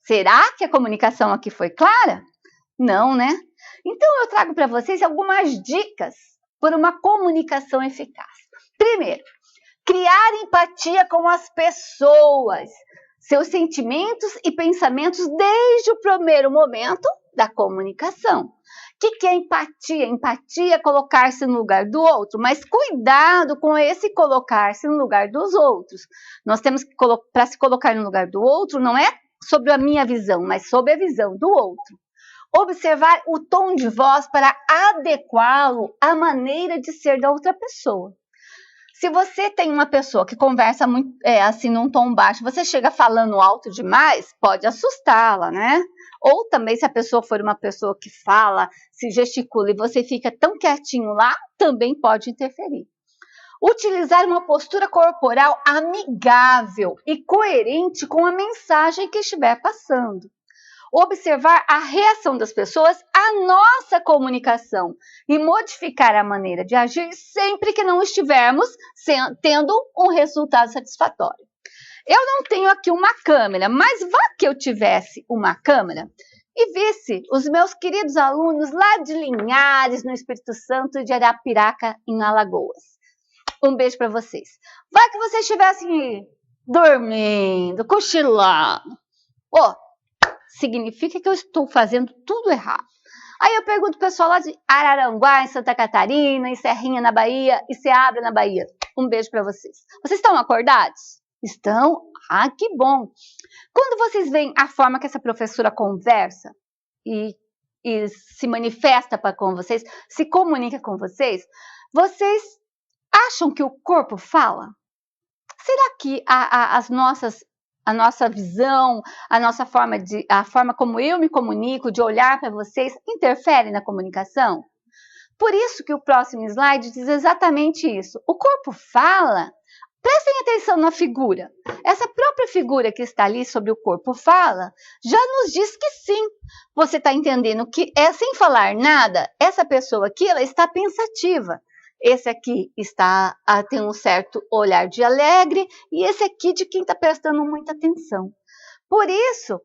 Será que a comunicação aqui foi clara? Não, né? Então eu trago para vocês algumas dicas para uma comunicação eficaz. Primeiro, criar empatia com as pessoas, seus sentimentos e pensamentos desde o primeiro momento da comunicação. O que é empatia? Empatia é colocar-se no lugar do outro, mas cuidado com esse colocar-se no lugar dos outros. Nós temos que, para se colocar no lugar do outro, não é sobre a minha visão, mas sobre a visão do outro. Observar o tom de voz para adequá-lo à maneira de ser da outra pessoa. Se você tem uma pessoa que conversa muito, assim, num tom baixo, você chega falando alto demais, pode assustá-la, né? Ou também, se a pessoa for uma pessoa que fala, se gesticula e você fica tão quietinho lá, também pode interferir. Utilizar uma postura corporal amigável e coerente com a mensagem que estiver passando. Observar a reação das pessoas à nossa comunicação e modificar a maneira de agir sempre que não estivermos tendo um resultado satisfatório. Eu não tenho aqui uma câmera, mas vá que eu tivesse uma câmera e visse os meus queridos alunos lá de Linhares, no Espírito Santo, e de Arapiraca, em Alagoas. Um beijo para vocês. Vai que vocês estivessem dormindo, cochilando. Significa que eu estou fazendo tudo errado. Aí eu pergunto o pessoal lá de Araranguá, em Santa Catarina, em Serrinha, na Bahia, e Ceabra, na Bahia. Um beijo para vocês. Vocês estão acordados? Estão? Ah, que bom! Quando vocês veem a forma que essa professora conversa e se manifesta com vocês, se comunica com vocês, vocês acham que o corpo fala? Será que as nossas a nossa visão, a forma como eu me comunico, de olhar para vocês, interfere na comunicação? Por isso que o próximo slide diz exatamente isso. O corpo fala. Prestem atenção na figura. Essa própria figura que está ali sobre o corpo fala, já nos diz que sim. Você está entendendo que, sem falar nada, essa pessoa aqui ela está pensativa. Esse aqui tem um certo olhar de alegre e esse aqui de quem está prestando muita atenção. Por isso,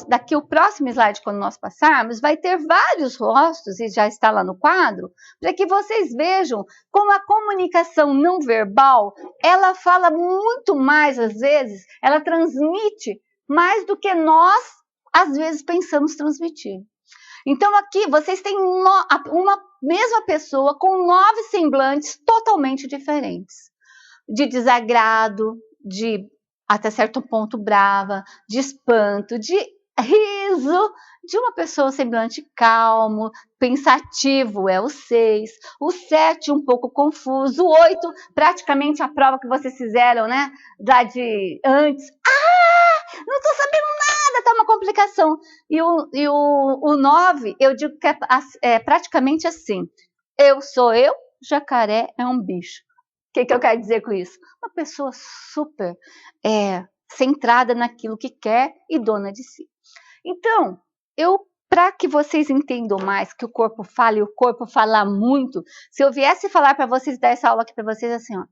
daqui o próximo slide, quando nós passarmos, vai ter vários rostos, e já está lá no quadro, para que vocês vejam como a comunicação não verbal, ela fala muito mais, às vezes, ela transmite mais do que nós, às vezes, pensamos transmitir. Então, aqui, vocês têm uma mesma pessoa com 9 semblantes totalmente diferentes. De desagrado, de até certo ponto brava, de espanto, de riso, de uma pessoa semblante calmo, pensativo é o 6, o 7 um pouco confuso, o 8 praticamente a prova que vocês fizeram, né, lá de antes. Não tô sabendo nada, tá uma complicação. E o 9, eu digo que é praticamente assim, eu sou eu, jacaré é um bicho. O que eu quero dizer com isso? Uma pessoa super centrada naquilo que quer e dona de si. Então, para que vocês entendam mais que o corpo fala e o corpo fala muito, se eu viesse falar para vocês, dar essa aula aqui para vocês assim, ó.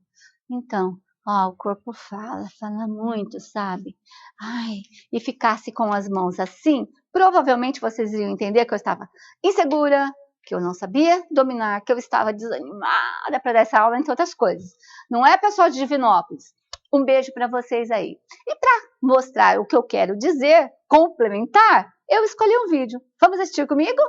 Então, o corpo fala muito, sabe? E ficasse com as mãos assim, provavelmente vocês iriam entender que eu estava insegura, que eu não sabia dominar, que eu estava desanimada para dar essa aula, entre outras coisas. Não é, pessoal de Divinópolis? Um beijo para vocês aí. E para mostrar o que eu quero dizer, complementar, eu escolhi um vídeo. Vamos assistir comigo?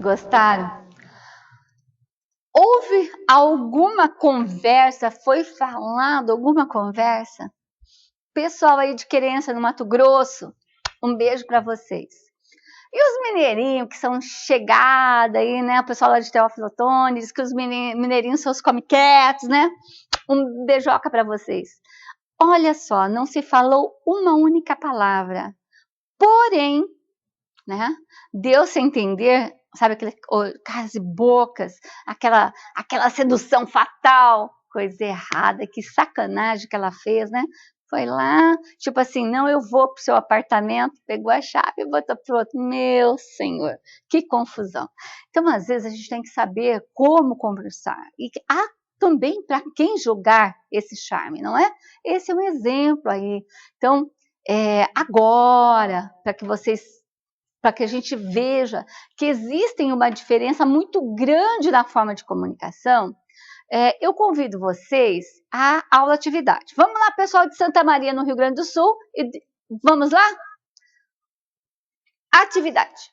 Gostaram? Houve alguma conversa? Foi falado alguma conversa? Pessoal aí de Querência, no Mato Grosso, um beijo para vocês. E os mineirinhos, que são chegada aí, né? O pessoal lá de Teófilo Otoni diz que os mineirinhos são os come-quietos, né? Um beijoca para vocês. Olha só, não se falou uma única palavra. Porém, né? Deu-se a entender, sabe, aquele caras e bocas, aquela sedução fatal, coisa errada, que sacanagem que ela fez, né? Foi lá, tipo assim, não, eu vou pro seu apartamento, pegou a chave e botou pro outro. Meu Senhor, que confusão. Então, às vezes, a gente tem que saber como conversar. E há também para quem jogar esse charme, não é? Esse é um exemplo aí. Então, agora, para que a gente veja que existe uma diferença muito grande na forma de comunicação, eu convido vocês à aula atividade. Vamos lá, pessoal de Santa Maria, no Rio Grande do Sul. Vamos lá? Atividade.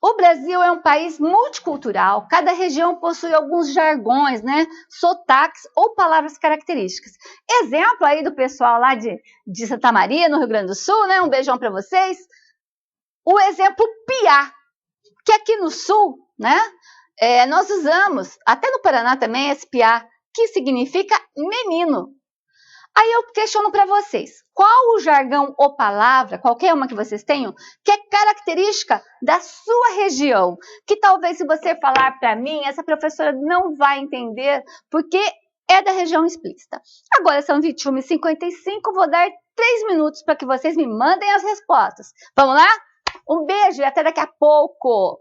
O Brasil é um país multicultural. Cada região possui alguns jargões, né? Sotaques ou palavras características. Exemplo aí do pessoal lá de Santa Maria, no Rio Grande do Sul, né? Um beijão para vocês. O exemplo piá, que aqui no Sul, né? Nós usamos, até no Paraná também, esse piá, que significa menino. Aí eu questiono para vocês, qual o jargão ou palavra, qualquer uma que vocês tenham, que é característica da sua região, que talvez se você falar para mim, essa professora não vai entender, porque é da região explícita. Agora são 21h55, vou dar 3 minutos para que vocês me mandem as respostas. Vamos lá? Um beijo e até daqui a pouco!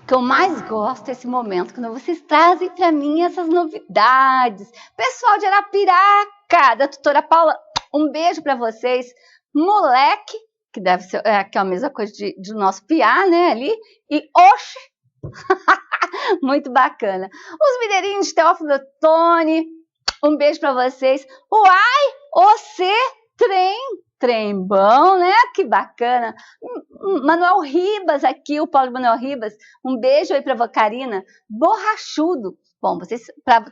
O que eu mais gosto é esse momento, quando vocês trazem para mim essas novidades. Pessoal de Arapiraca, da tutora Paula, um beijo para vocês. Moleque, que deve ser que é a mesma coisa de nosso piá, né, ali. E oxe, muito bacana. Os mineirinhos de Teófilo Otoni, um beijo para vocês. Uai, você, trem bom, né? Que bacana. Manuel Ribas aqui, o Paulo Manuel Ribas. Um beijo aí para a Karina. Borrachudo. Bom,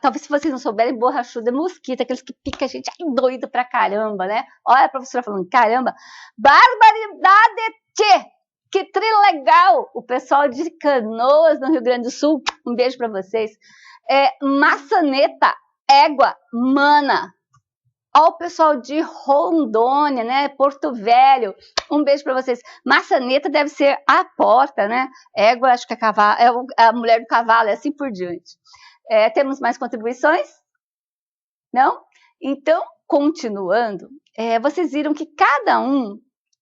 talvez se vocês não souberem, borrachudo é mosquito, aqueles que pica a gente doido pra caramba, né? Olha a professora falando, caramba, barbaridade, tchê! Que trilho legal! O pessoal de Canoas, no Rio Grande do Sul, um beijo para vocês. Maçaneta, égua, mana. Ó, o pessoal de Rondônia, né? Porto Velho, um beijo para vocês. Maçaneta deve ser a porta, né? Égua, acho que é cavalo, é a mulher do cavalo, e assim por diante. Temos mais contribuições? Não? Então, continuando, vocês viram que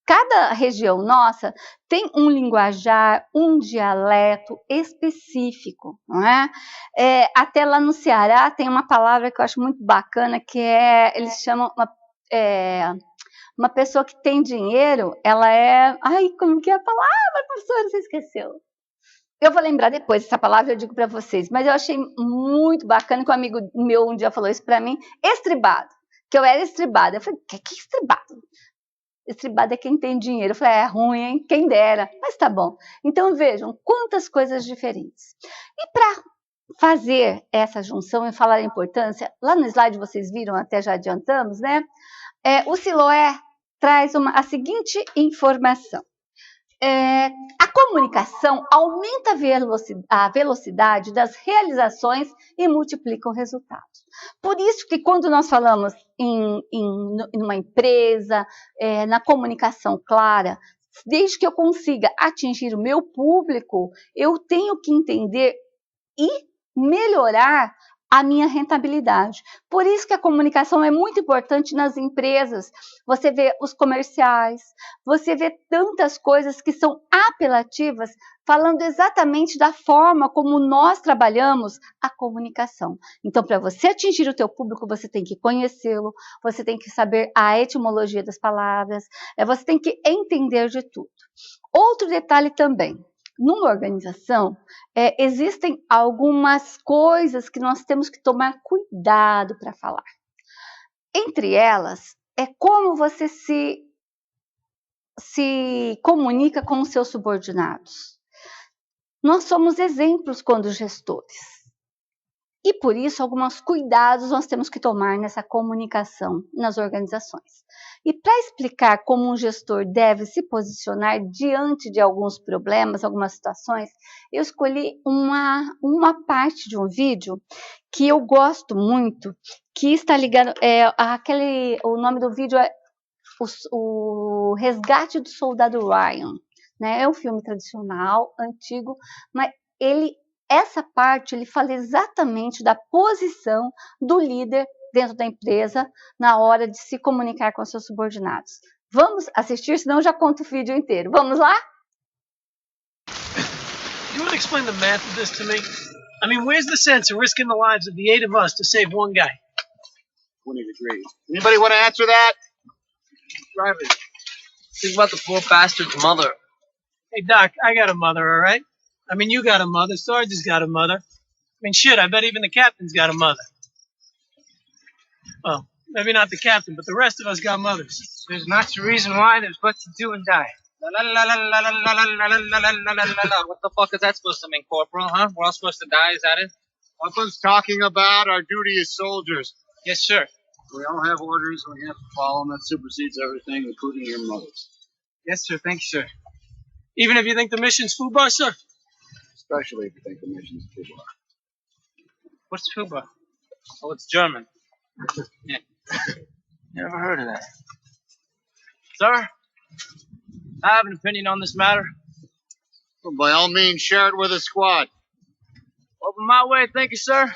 cada região nossa tem um linguajar, um dialeto específico, não é? Até lá no Ceará tem uma palavra que eu acho muito bacana, que eles chamam uma pessoa que tem dinheiro, ela é... Ai, como que é a palavra, professora? Você esqueceu? Eu vou lembrar depois essa palavra, eu digo para vocês, mas eu achei muito bacana que um amigo meu um dia falou isso para mim, estribado, que eu era estribada. Eu falei, que é estribado? estribado é quem tem dinheiro. Eu falei, é ruim, hein? Quem dera. Mas tá bom. Então vejam quantas coisas diferentes. E para fazer essa junção e falar a importância, lá no slide vocês viram, até já adiantamos, né? O Siloé traz a seguinte informação. A comunicação aumenta a velocidade das realizações e multiplica os resultados. Por isso que quando nós falamos em uma empresa, na comunicação clara, desde que eu consiga atingir o meu público, eu tenho que entender e melhorar a minha rentabilidade. Por isso que a comunicação é muito importante nas empresas. Você vê os comerciais, você vê tantas coisas que são apelativas, falando exatamente da forma como nós trabalhamos a comunicação. Então, para você atingir o teu público, você tem que conhecê-lo, você tem que saber a etimologia das palavras, você tem que entender de tudo. Outro detalhe também. Numa organização, existem algumas coisas que nós temos que tomar cuidado para falar. Entre elas, é como você se comunica com os seus subordinados. Nós somos exemplos quando gestores. E por isso, alguns cuidados nós temos que tomar nessa comunicação nas organizações. E para explicar como um gestor deve se posicionar diante de alguns problemas, algumas situações, eu escolhi uma parte de um vídeo que eu gosto muito, que está ligado, o nome do vídeo é o Resgate do Soldado Ryan. Né? É um filme tradicional, antigo, mas essa parte ele fala exatamente da posição do líder dentro da empresa na hora de se comunicar com seus subordinados. Vamos assistir, senão eu já conto o vídeo inteiro. Vamos lá? You want to explain the math of this to me? I mean, where's the sense of risking the lives of the 8 of us to save one guy? Wouldn't agree. Anybody want to answer that? Private. Think about the poor bastard's mother. Hey, Doc, I got a mother, all right? I mean, you got a mother, Sarge has got a mother. I mean, shit, I bet even the captain's got a mother. Well, maybe not the captain, but the rest of us got mothers. There's not a reason why, there's but to do and die. What the fuck is that supposed to mean, Corporal, huh? We're all supposed to die, is that it? Nothing's talking about our duty as soldiers. Yes, sir. We all have orders, and we have to follow them. That supersedes everything, including your mothers. Yes, sir, thank you, sir. Even if you think the mission's FUBAR, sir? Especially if you think the mission's FUBAR. What's FUBAR? Oh, it's German. Yeah. Never heard of that. Sir, I have an opinion on this matter. Well, by all means, share it with the squad. Over my way of thinking, sir,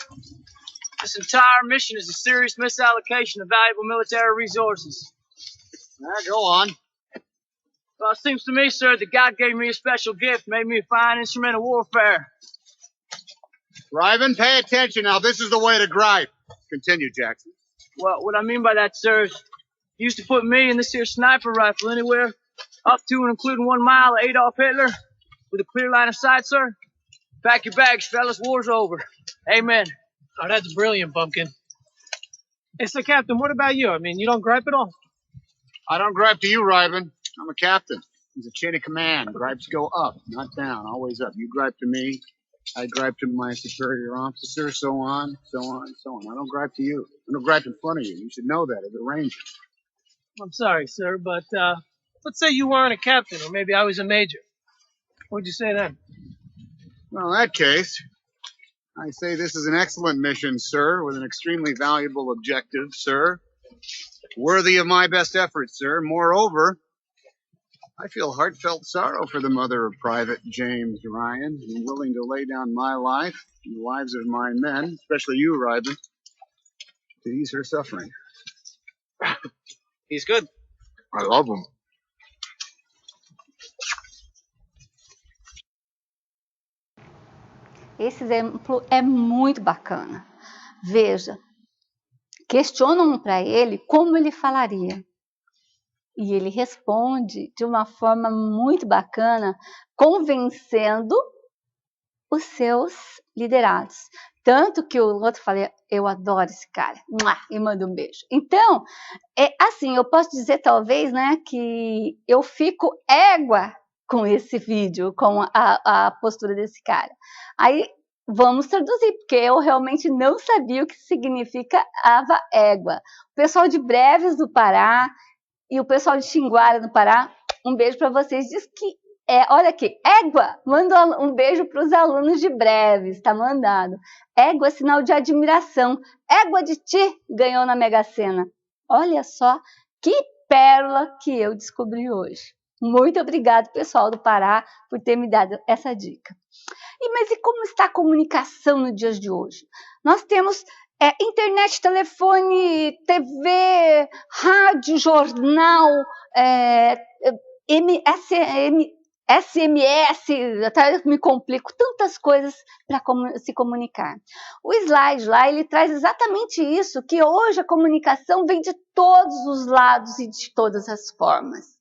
this entire mission is a serious misallocation of valuable military resources. Go on. Well, it seems to me, sir, that God gave me a special gift, made me a fine instrument of warfare. Ryven, pay attention now. This is the way to gripe. Continue, Jackson. Well, what I mean by that, sir, is he used to put me and this here sniper rifle anywhere up to and including 1 mile of Adolf Hitler with a clear line of sight, sir. Pack your bags, fellas. War's over. Amen. Oh, that's brilliant, Bumpkin. Hey, so, Captain, what about you? I mean, you don't gripe at all? I don't gripe to you, Ryven. I'm a captain. There's a chain of command. Gripes go up, not down. Always up. You gripe to me. I gripe to my superior officer, so on, so on, so on. I don't gripe to you. I don't gripe in front of you. You should know that as a ranger. I'm sorry, sir, but let's say you weren't a captain, or maybe I was a major. What'd you say then? Well, in that case, I say this is an excellent mission, sir, with an extremely valuable objective, sir. Worthy of my best efforts, sir. Moreover, I feel heartfelt sorrow for the mother of Private James Ryan. I'm willing to lay down my life and the lives of my men, especially you, Ryven, to ease her suffering. He's good. I love him. Esse exemplo é muito bacana. Veja, questionam para ele como ele falaria. E ele responde de uma forma muito bacana, convencendo os seus liderados. Tanto que o outro falei, eu adoro esse cara, e manda um beijo. Então, assim, eu posso dizer talvez, né, que eu fico égua com esse vídeo, com a postura desse cara. Aí, vamos traduzir, porque eu realmente não sabia o que significava égua. O pessoal de Breves do Pará e o pessoal de Xinguara do Pará, um beijo para vocês. Diz que olha aqui, égua, manda um beijo para os alunos de Breves, tá mandado. Égua, sinal de admiração. Égua de ti ganhou na Mega Sena. Olha só que pérola que eu descobri hoje. Muito obrigado, pessoal do Pará, por ter me dado essa dica. Mas e como está a comunicação nos dias de hoje? Nós temos internet, telefone, TV, rádio, jornal, SMS, até eu me complico, tantas coisas para se comunicar. O slide lá, ele traz exatamente isso, que hoje a comunicação vem de todos os lados e de todas as formas.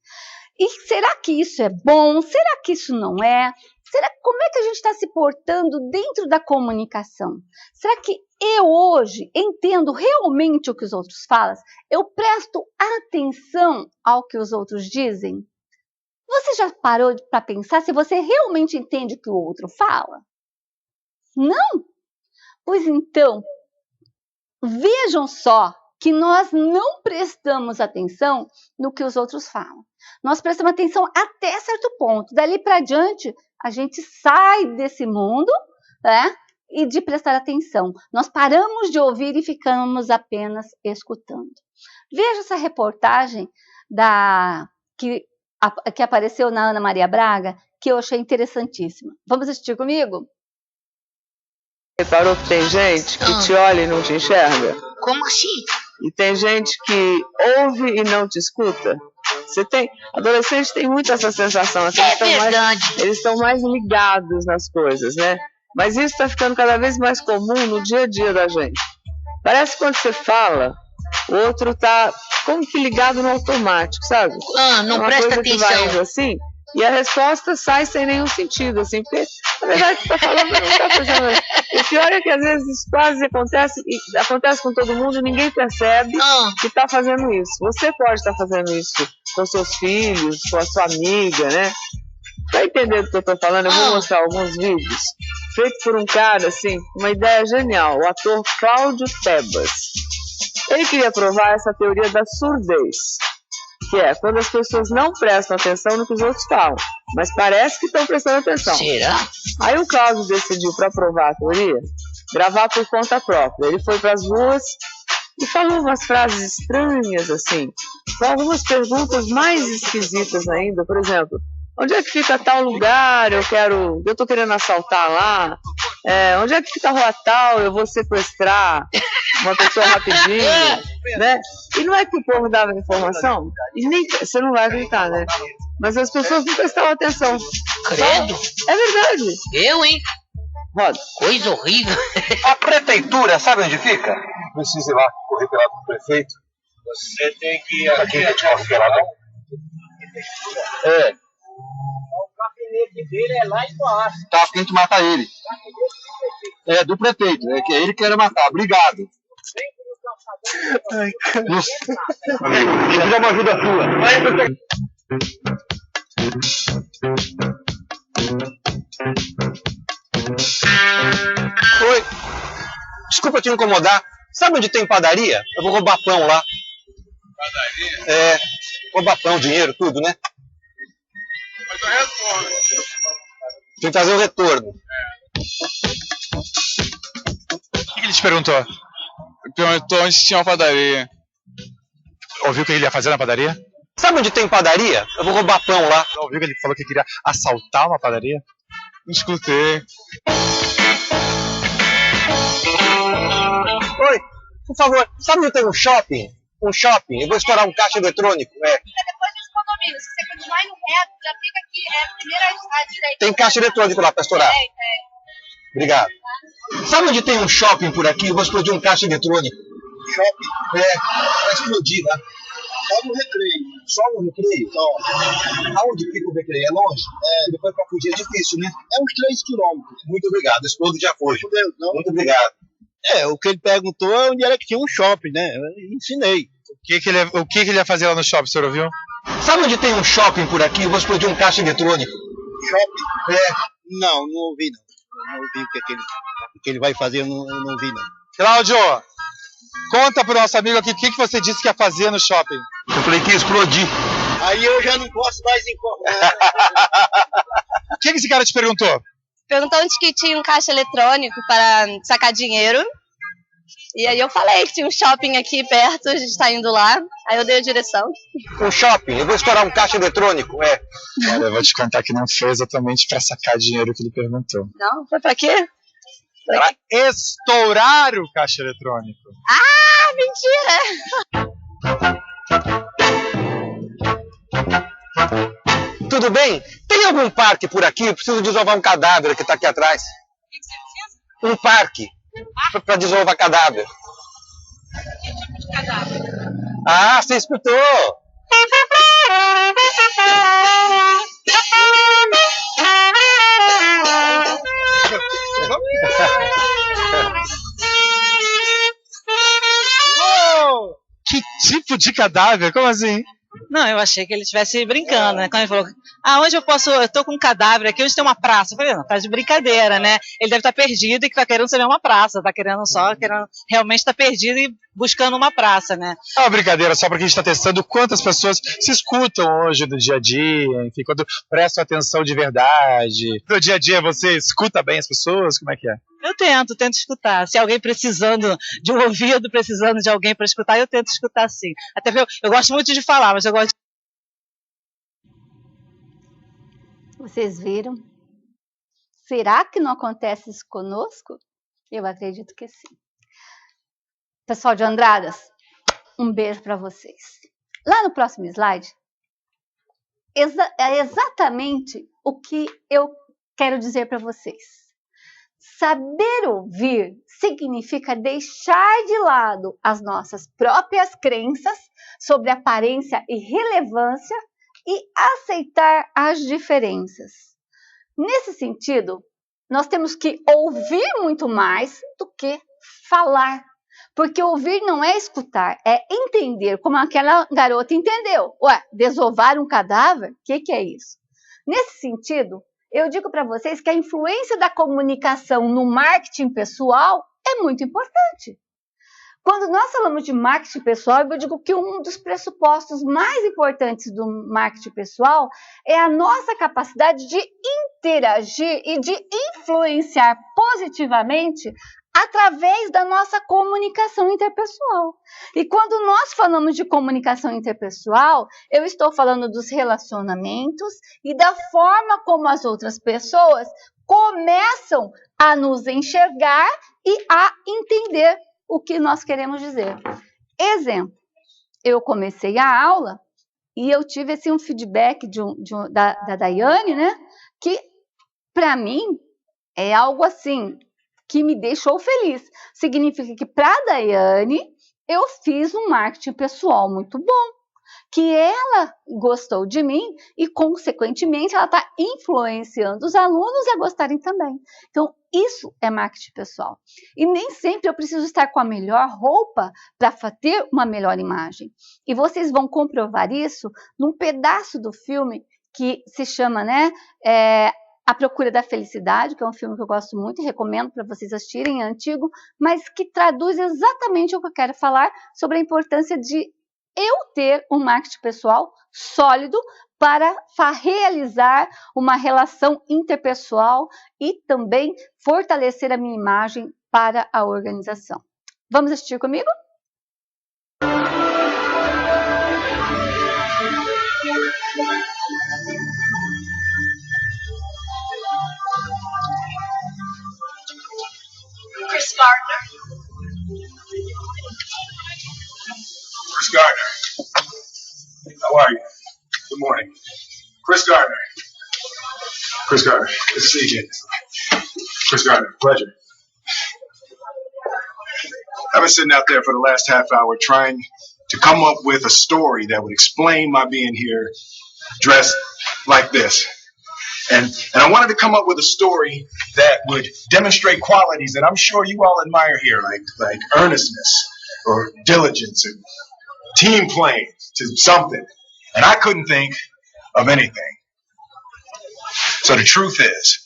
E será que isso é bom? Será que isso não é? Como é que a gente está se portando dentro da comunicação? Será que eu hoje entendo realmente o que os outros falam? Eu presto atenção ao que os outros dizem? Você já parou para pensar se você realmente entende o que o outro fala? Não? Pois então, vejam só que nós não prestamos atenção no que os outros falam. Nós prestamos atenção até certo ponto. Dali para diante, a gente sai desse mundo, né, e de prestar atenção. Nós paramos de ouvir e ficamos apenas escutando. Veja essa reportagem que apareceu na Ana Maria Braga, que eu achei interessantíssima. Vamos assistir comigo? Reparou que tem gente que te olha e não te enxerga? Como assim? E tem gente que ouve e não te escuta? Adolescentes têm muito essa sensação. Assim, eles estão mais ligados nas coisas, né? Mas isso está ficando cada vez mais comum no dia a dia da gente. Parece que quando você fala, o outro está como que ligado no automático, sabe? Não presta atenção. Vai indo assim, e a resposta sai sem nenhum sentido, assim, porque na verdade você está falando, não está fazendo isso. O pior é que às vezes isso quase acontece com todo mundo e ninguém percebe que está fazendo isso. Você pode estar fazendo isso com seus filhos, com a sua amiga, né? Para entender do que eu estou falando, eu vou mostrar alguns vídeos feitos por um cara, assim, uma ideia genial, o ator Cláudio Tebas. Ele queria provar essa teoria da surdez, que é quando as pessoas não prestam atenção no que os outros falam, mas parece que estão prestando atenção. Será? Aí o Cláudio decidiu, para provar a teoria, gravar por conta própria. Ele foi para as ruas e falou umas frases estranhas, assim, com algumas perguntas mais esquisitas ainda. Por exemplo, onde é que fica tal lugar? Eu estou querendo assaltar lá. Onde é que fica a rua tal? Eu vou sequestrar uma pessoa rapidinho, né? E não é que o povo dava informação? E nem você não vai acreditar, né? Mas as pessoas não prestavam atenção. Credo? É verdade. Eu, hein? Roda. Coisa horrível. A prefeitura, sabe onde fica? Precisa ir lá correr pelado com o prefeito. Você tem que ir aqui. Corre pelado. O gabinete dele é lá embaixo. Tá, tem que matar ele. É, do prefeito. É que ele quer matar. Obrigado. Precisa uma ajuda sua. Oi. Desculpa te incomodar. Sabe onde tem padaria? Eu vou roubar pão lá. Padaria? Roubar pão, dinheiro, tudo, né? Mas o retorno. Tem que fazer o retorno. O que ele te perguntou? Perguntou onde tinha uma padaria. Ouviu o que ele ia fazer na padaria? Sabe onde tem padaria? Eu vou roubar pão lá. Não ouviu que ele falou que queria assaltar uma padaria? Não escutei. Oi, por favor, sabe onde tem um shopping? Um shopping? Eu vou estourar um caixa eletrônico. Fica depois dos condomínios. Se você continuar indo reto, já fica aqui, primeiro à direita. Tem caixa eletrônico lá pra estourar. Obrigado. Sabe onde tem um shopping por aqui? Eu vou explodir um caixa eletrônico. Shopping? Pra explodir lá. Só no recreio. Só no recreio? Só. Aonde fica o recreio? É longe? É. Depois pra fugir é difícil, né? É uns 3 quilômetros. Muito obrigado, esposo já foi. Muito obrigado. O que ele perguntou é onde era que tinha um shopping, né? Eu ensinei. O que ele ia fazer lá no shopping, o senhor ouviu? Sabe onde tem um shopping por aqui? Eu vou explodir um caixa eletrônico. Shopping? É. Não ouvi não. Não ouvi o que ele vai fazer, eu não ouvi não. Cláudio, conta pro nosso amigo aqui o que você disse que ia fazer no shopping. Eu falei que ia explodir. Aí eu já não posso mais informar. O que esse cara te perguntou? Perguntou onde que tinha um caixa eletrônico para sacar dinheiro. E aí eu falei que tinha um shopping aqui perto, a gente tá indo lá. Aí eu dei a direção. Um shopping? Eu vou estourar um caixa eletrônico, é. Olha, eu vou te contar que não foi exatamente para sacar dinheiro que ele perguntou. Não? Foi pra quê? Para estourar o caixa eletrônico. Ah, mentira! Tudo bem? Tem algum parque por aqui? Eu preciso desovar um cadáver que tá aqui atrás. Um parque. Para desovar cadáver. Que tipo de cadáver? Ah, você escutou! Que tipo de cadáver? Como assim? Não, eu achei que ele estivesse brincando, né? Quando ele falou, onde eu posso, eu tô com um cadáver aqui, onde tem uma praça. Eu falei, não, tá de brincadeira, né? Ele deve estar perdido e que tá querendo saber uma praça, tá querendo realmente tá perdido e buscando uma praça, né? É uma brincadeira, só porque a gente tá testando quantas pessoas se escutam hoje no dia a dia, enfim, quando prestam atenção de verdade. No dia a dia você escuta bem as pessoas? Como é que é? Eu tento escutar. Se alguém precisando de um ouvido, precisando de alguém para escutar, eu tento escutar sim. Até porque eu gosto muito de falar, mas eu gosto de... Vocês viram? Será que não acontece isso conosco? Eu acredito que sim. Pessoal de Andradas, um beijo para vocês. Lá no próximo slide, é exatamente o que eu quero dizer para vocês. Saber ouvir significa deixar de lado as nossas próprias crenças sobre aparência e relevância e aceitar as diferenças. Nesse sentido, nós temos que ouvir muito mais do que falar. Porque ouvir não é escutar, é entender, como aquela garota entendeu. Ué, desovar um cadáver? O que é isso? Nesse sentido, eu digo para vocês que a influência da comunicação no marketing pessoal é muito importante. Quando nós falamos de marketing pessoal, eu digo que um dos pressupostos mais importantes do marketing pessoal é a nossa capacidade de interagir e de influenciar positivamente através da nossa comunicação interpessoal. E quando nós falamos de comunicação interpessoal, eu estou falando dos relacionamentos e da forma como as outras pessoas começam a nos enxergar e a entender o que nós queremos dizer. Exemplo, eu comecei a aula e eu tive assim, um feedback da Daiane, né? Que, para mim, é algo assim que me deixou feliz. Significa que para a Daiane eu fiz um marketing pessoal muito bom, que ela gostou de mim e, consequentemente, ela está influenciando os alunos a gostarem também. Então, isso é marketing pessoal. E nem sempre eu preciso estar com a melhor roupa para ter uma melhor imagem. E vocês vão comprovar isso num pedaço do filme que se chama, né, A Procura da Felicidade, que é um filme que eu gosto muito e recomendo para vocês assistirem, é antigo, mas que traduz exatamente o que eu quero falar sobre a importância de eu ter um marketing pessoal sólido para realizar uma relação interpessoal e também fortalecer a minha imagem para a organização. Vamos assistir comigo? Chris Gardner. Chris Gardner. How are you? Good morning. Chris Gardner. Chris Gardner. Good to see you again. Chris Gardner. Pleasure. I've been sitting out there for the last half hour trying to come up with a story that would explain my being here dressed like this. And I wanted to come up with a story that would demonstrate qualities that I'm sure you all admire here, like earnestness or diligence or team playing to something. And I couldn't think of anything. So the truth is,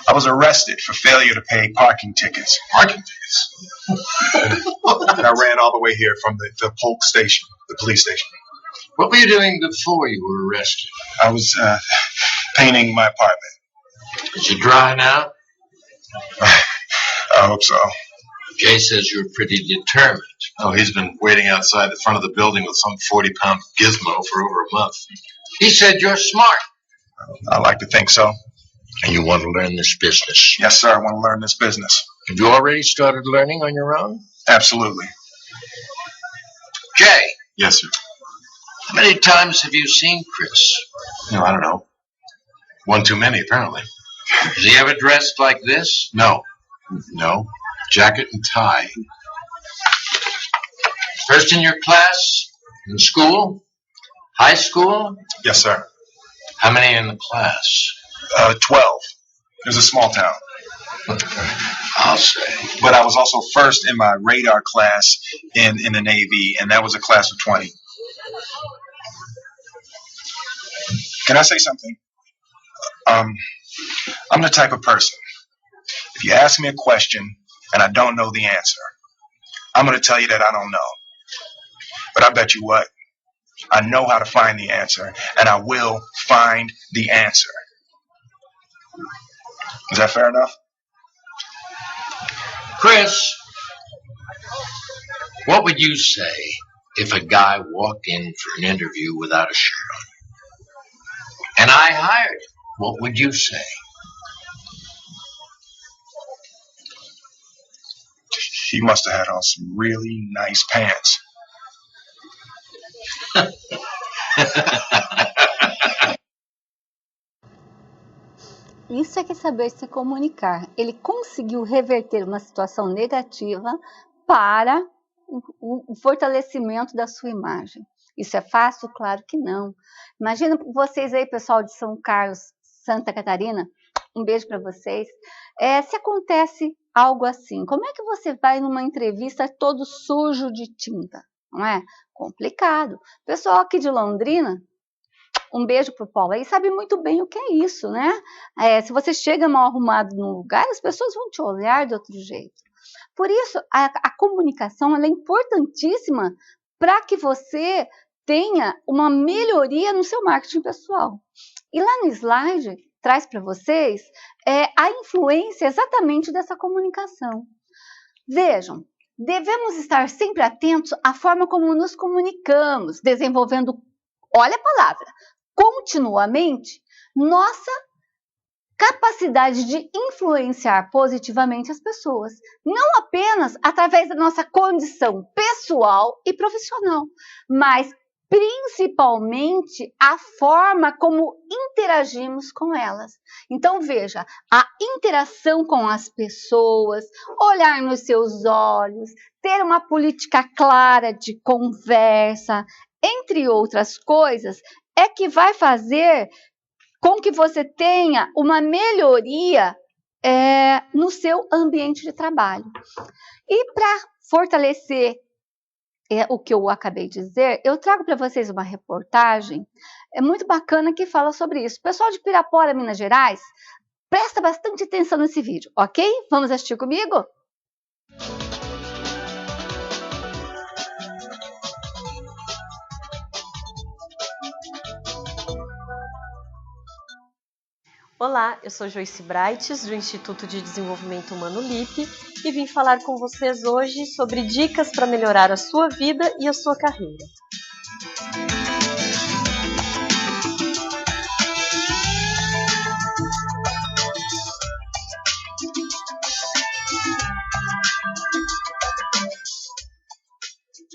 I was arrested for failure to pay parking tickets. Parking tickets? And I ran all the way here from the Polk station, the police station. What were you doing before you were arrested? I was painting my apartment. Is it dry now? I hope so. Jay says you're pretty determined. Oh, he's been waiting outside the front of the building with some 40-pound gizmo for over a month. He said you're smart. I like to think so. And you want to learn this business? Yes, sir, I want to learn this business. Have you already started learning on your own? Absolutely. Jay. Yes, sir. How many times have you seen Chris? No, I don't know. One too many, apparently. Is he ever dressed like this? No. No. Jacket and tie. First in your class? In school? High school? Yes, sir. How many in the class? 12. It was a small town. I'll say. But I was also first in my radar class in the Navy, and that was a class of 20. Can I say something? I'm the type of person, if you ask me a question and I don't know the answer, I'm going to tell you that I don't know. But I bet you what, I know how to find the answer, and I will find the answer. Is that fair enough? Chris, what would you say if a guy walked in for an interview without a shirt on? And I hired him. What would you say? He must have had on some really nice pants. Isso é que é saber se comunicar. Ele conseguiu reverter uma situação negativa para o fortalecimento da sua imagem. Isso é fácil? Claro que não. Imagina vocês aí, pessoal de São Carlos, Santa Catarina, um beijo para vocês. Se acontece algo assim, como é que você vai numa entrevista todo sujo de tinta? Não é? Complicado. Pessoal aqui de Londrina, um beijo pro Paulo aí, sabe muito bem o que é isso, né? Se você chega mal arrumado num lugar, as pessoas vão te olhar de outro jeito. Por isso, a comunicação ela é importantíssima para que você tenha uma melhoria no seu marketing pessoal. E lá no slide, traz para vocês a influência exatamente dessa comunicação. Vejam, devemos estar sempre atentos à forma como nos comunicamos, desenvolvendo, olha a palavra, continuamente, nossa capacidade de influenciar positivamente as pessoas, não apenas através da nossa condição pessoal e profissional, mas principalmente a forma como interagimos com elas. Então veja, a interação com as pessoas, olhar nos seus olhos, ter uma política clara de conversa, entre outras coisas, é que vai fazer com que você tenha uma melhoria no seu ambiente de trabalho. E para fortalecer o que eu acabei de dizer, eu trago para vocês uma reportagem muito bacana que fala sobre isso. Pessoal de Pirapora, Minas Gerais, presta bastante atenção nesse vídeo, ok? Vamos assistir comigo? Olá, eu sou Joyce Brights, do Instituto de Desenvolvimento Humano LIP, e vim falar com vocês hoje sobre dicas para melhorar a sua vida e a sua carreira.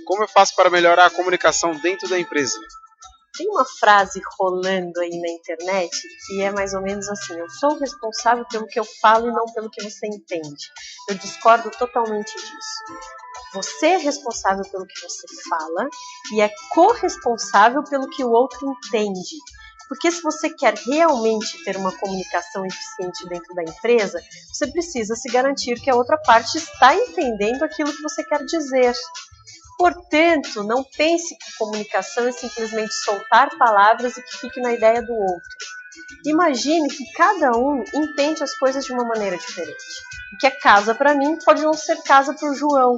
Como eu faço para melhorar a comunicação dentro da empresa? Tem uma frase rolando aí na internet que é mais ou menos assim: eu sou responsável pelo que eu falo e não pelo que você entende. Eu discordo totalmente disso. Você é responsável pelo que você fala e é corresponsável pelo que o outro entende. Porque se você quer realmente ter uma comunicação eficiente dentro da empresa, você precisa se garantir que a outra parte está entendendo aquilo que você quer dizer. Portanto, não pense que comunicação é simplesmente soltar palavras e que fique na ideia do outro. Imagine que cada um entende as coisas de uma maneira diferente. O que é casa para mim pode não ser casa para o João.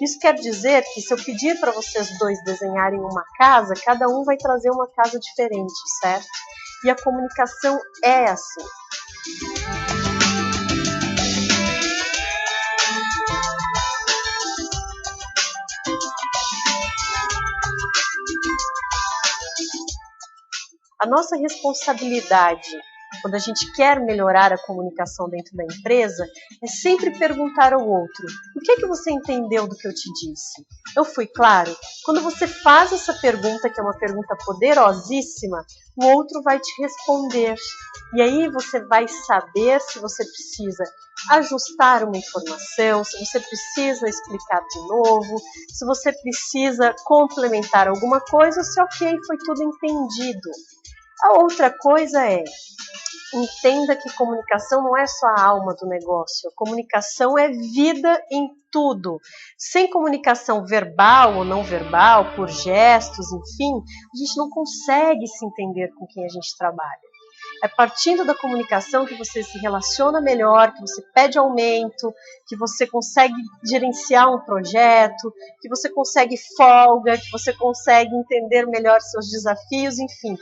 Isso quer dizer que se eu pedir para vocês dois desenharem uma casa, cada um vai trazer uma casa diferente, certo? E a comunicação é assim. A nossa responsabilidade, quando a gente quer melhorar a comunicação dentro da empresa, é sempre perguntar ao outro: o que é que você entendeu do que eu te disse? Eu fui claro? Quando você faz essa pergunta, que é uma pergunta poderosíssima, o outro vai te responder. E aí você vai saber se você precisa ajustar uma informação, se você precisa explicar de novo, se você precisa complementar alguma coisa, se ok, foi tudo entendido. A outra coisa é, entenda que comunicação não é só a alma do negócio. A comunicação é vida em tudo. Sem comunicação verbal ou não verbal, por gestos, enfim, a gente não consegue se entender com quem a gente trabalha. É partindo da comunicação que você se relaciona melhor, que você pede aumento, que você consegue gerenciar um projeto, que você consegue folga, que você consegue entender melhor seus desafios, enfim.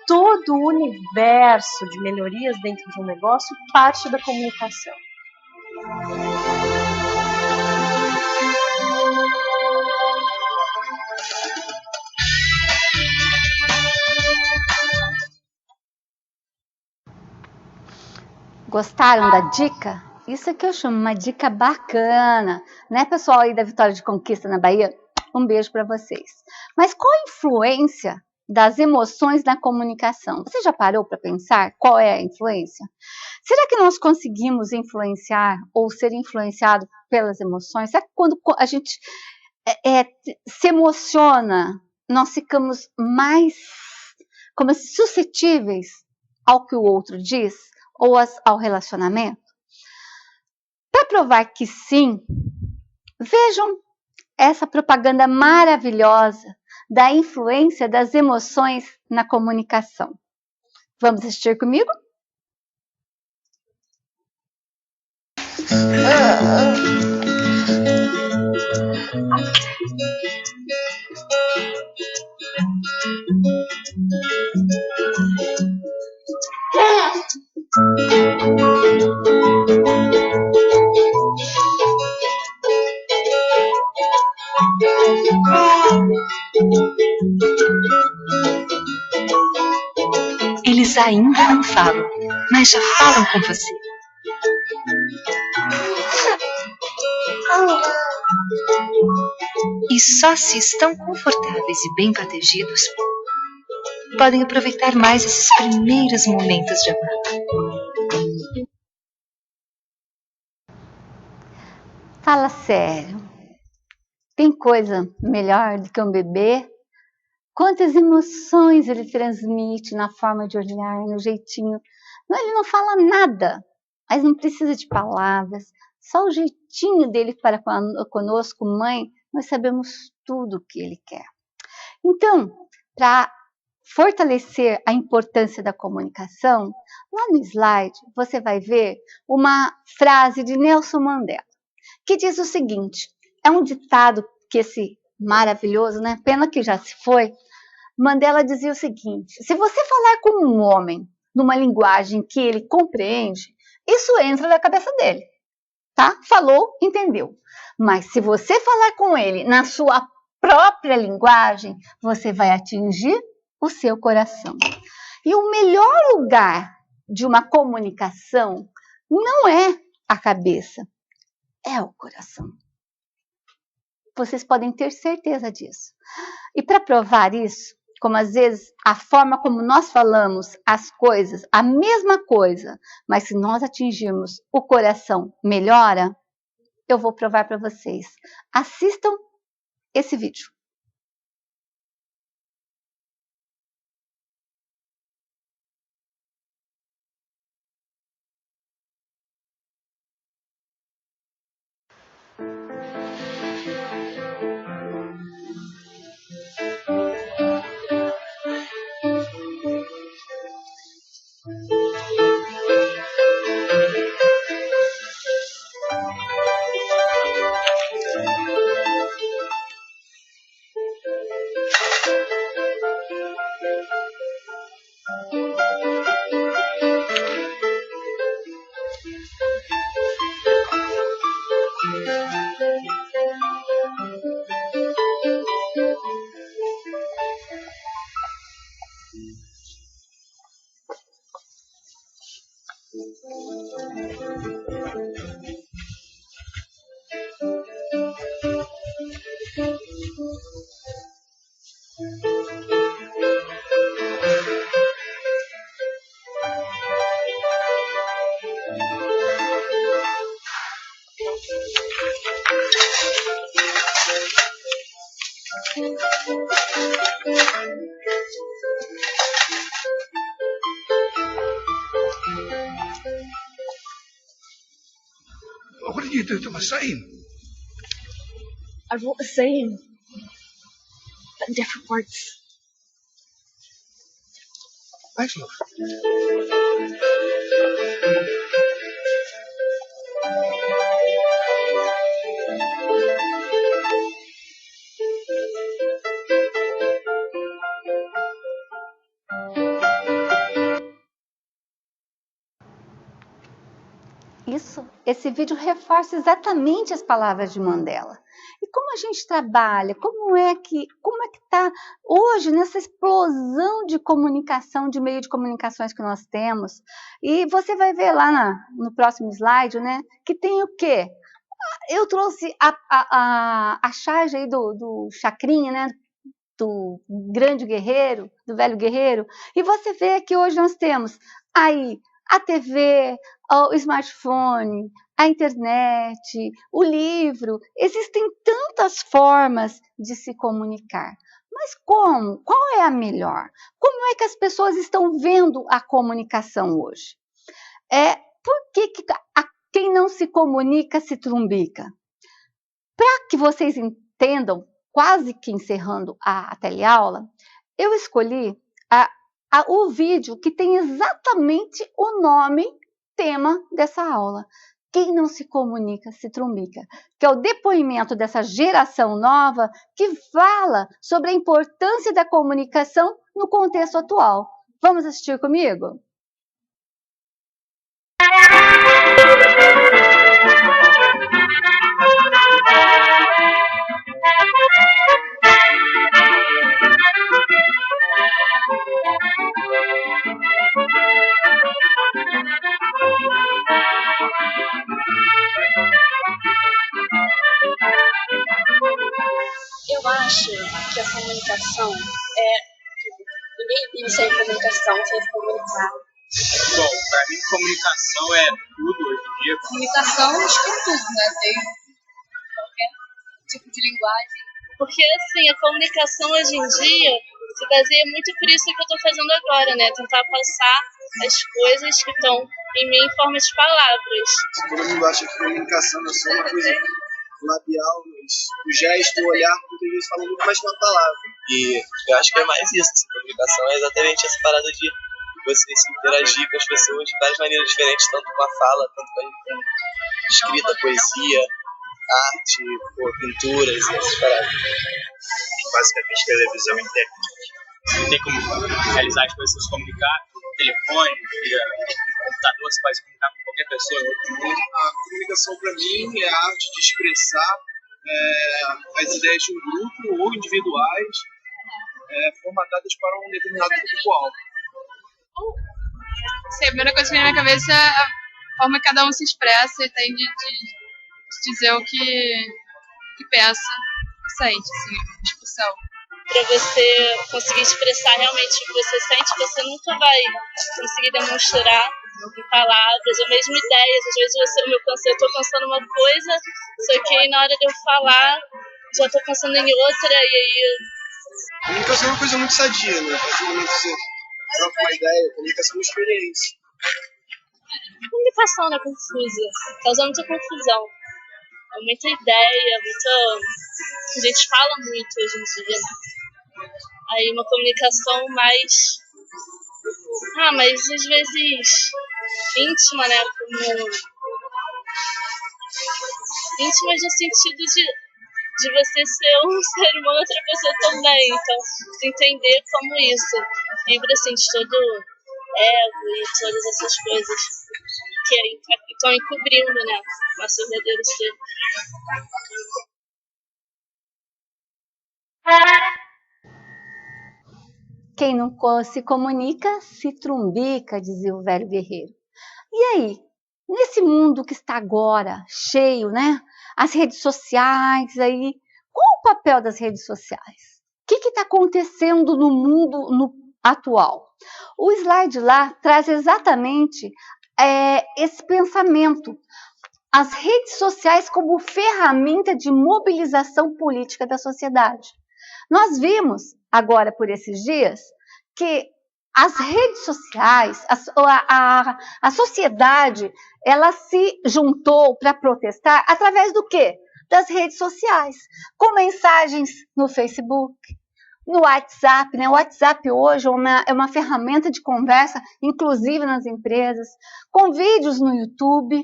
Todo o universo de melhorias dentro de um negócio parte da comunicação. Gostaram da dica? Isso é que eu chamo uma dica bacana, né, pessoal aí da Vitória de Conquista na Bahia? Um beijo para vocês. Mas qual a influência das emoções na comunicação? Você já parou para pensar qual é a influência? Será que nós conseguimos influenciar ou ser influenciado pelas emoções? Será que quando a gente se emociona, nós ficamos mais como suscetíveis ao que o outro diz ou ao relacionamento? Para provar que sim, vejam essa propaganda maravilhosa da influência das emoções na comunicação. Vamos assistir comigo? Eles ainda não falam, mas já falam com você. E só se estão confortáveis e bem protegidos, podem aproveitar mais esses primeiros momentos de amar. Fala sério. Tem coisa melhor do que um bebê? Quantas emoções ele transmite na forma de olhar, no jeitinho. Ele não fala nada, mas não precisa de palavras. Só o jeitinho dele para conosco, mãe, nós sabemos tudo o que ele quer. Então, para fortalecer a importância da comunicação, lá no slide você vai ver uma frase de Nelson Mandela, que diz o seguinte, é um ditado que esse maravilhoso, né? Pena que já se foi. Mandela dizia o seguinte: se você falar com um homem numa linguagem que ele compreende, isso entra na cabeça dele, tá? Falou, entendeu. Mas se você falar com ele na sua própria linguagem, você vai atingir o seu coração. E o melhor lugar de uma comunicação não é a cabeça, é o coração. Vocês podem ter certeza disso. E para provar isso, como às vezes a forma como nós falamos as coisas, a mesma coisa, mas se nós atingirmos o coração, melhora, eu vou provar para vocês. Assistam esse vídeo. What did you do to my sign? I wrote the same, but in different words. Thanks, love. Isso, esse vídeo reforça exatamente as palavras de Mandela. E como a gente trabalha, como é que está hoje nessa explosão de comunicação, de meio de comunicações que nós temos. E você vai ver lá no próximo slide, né, que tem o quê? Eu trouxe a charge aí do Chacrinha, né, do grande guerreiro, do velho guerreiro. E você vê que hoje nós temos aí a TV, o smartphone, a internet, o livro. Existem tantas formas de se comunicar. Mas como? Qual é a melhor? Como é que as pessoas estão vendo a comunicação hoje? Por que quem não se comunica se trumbica? Para que vocês entendam, quase que encerrando a teleaula, eu escolhi o vídeo que tem exatamente o tema dessa aula. Quem não se comunica se trumbica, que é o depoimento dessa geração nova que fala sobre a importância da comunicação no contexto atual. Vamos assistir comigo? Eu acho que a comunicação ninguém vive sem comunicação, sem se comunicar. Bom, para mim comunicação é tudo hoje em dia. Comunicação acho que é tudo, né? Desde qualquer tipo de linguagem. Porque assim, a comunicação hoje em dia se baseia muito por isso que eu estou fazendo agora, né? Tentar passar as coisas que estão em mim em forma de palavras. Todo mundo acha que comunicação é só uma coisa labial, mas o gesto, o olhar, muitas vezes falam muito mais que uma palavra. E eu acho que é mais isso, assim, comunicação é exatamente essa parada de você se interagir com as pessoas de várias maneiras diferentes, tanto com a fala, tanto com a escrita, poesia, arte, pinturas e essas paradas. Basicamente televisão e internet. Não tem como realizar as coisas se comunicar por telefone, via computador, você pode se comunicar com qualquer pessoa em outro mundo. A comunicação para mim é a arte de expressar as ideias de um grupo ou individuais formatadas para um determinado público-alvo. Sim, a primeira coisa que vem na minha cabeça é a forma que cada um se expressa e tem de dizer o que pensa, que sente, assim, discussão. Para você conseguir expressar realmente o que você sente, você nunca vai conseguir demonstrar palavras, ou mesmo ideias. Às vezes eu tô pensando uma coisa, só que aí na hora de eu falar, já tô pensando em outra, e aí... Comunicação é uma coisa muito sadia, né? A partir do momento que você troca uma ideia, comunicação é uma experiência. Comunicação não é confusa, causa muita confusão. É muita ideia, muita... A gente fala muito hoje em dia. Aí uma comunicação mais... mas às vezes íntima, né? Como... Íntima no sentido de você ser um ser humano, outra pessoa também. Então, entender como isso. Livre, assim, de todo ego e todas essas coisas que estão encobrindo, né? Nosso verdadeiro ser. Quem não se comunica, se trumbica, dizia o velho guerreiro. E aí, nesse mundo que está agora cheio, né? As redes sociais aí, qual o papel das redes sociais? O que está acontecendo no mundo atual? O slide lá traz exatamente esse pensamento. As redes sociais como ferramenta de mobilização política da sociedade. Nós vimos agora por esses dias que as redes sociais, a sociedade, ela se juntou para protestar através do quê? Das redes sociais, com mensagens no Facebook, no WhatsApp, né? O WhatsApp hoje é uma ferramenta de conversa, inclusive nas empresas, com vídeos no YouTube,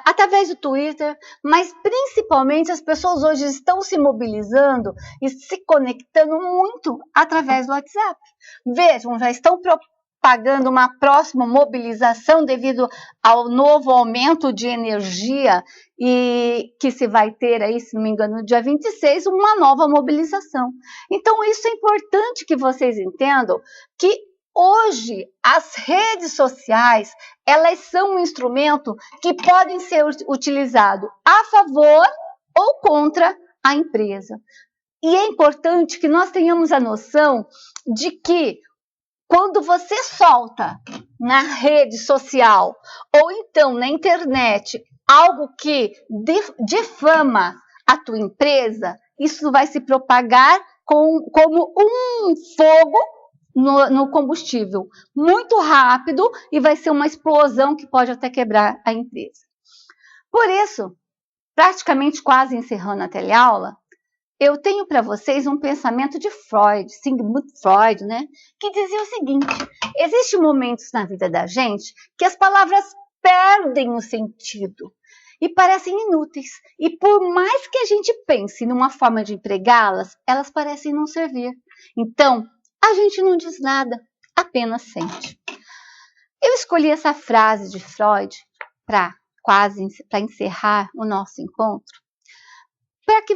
através do Twitter, mas principalmente as pessoas hoje estão se mobilizando e se conectando muito através do WhatsApp. Vejam, já estão propagando uma próxima mobilização devido ao novo aumento de energia e que se vai ter aí, se não me engano, no dia 26, uma nova mobilização. Então, isso é importante que vocês entendam que hoje, as redes sociais, elas são um instrumento que podem ser utilizado a favor ou contra a empresa. E é importante que nós tenhamos a noção de que quando você solta na rede social ou então na internet algo que difama a tua empresa, isso vai se propagar como um fogo no combustível, muito rápido, e vai ser uma explosão que pode até quebrar a empresa. Por isso, praticamente quase encerrando a teleaula, eu tenho para vocês um pensamento de Freud, Sigmund Freud, né? Que dizia o seguinte: existem momentos na vida da gente que as palavras perdem o sentido e parecem inúteis. E por mais que a gente pense numa forma de empregá-las, elas parecem não servir. Então, a gente não diz nada, apenas sente. Eu escolhi essa frase de Freud para encerrar o nosso encontro, para que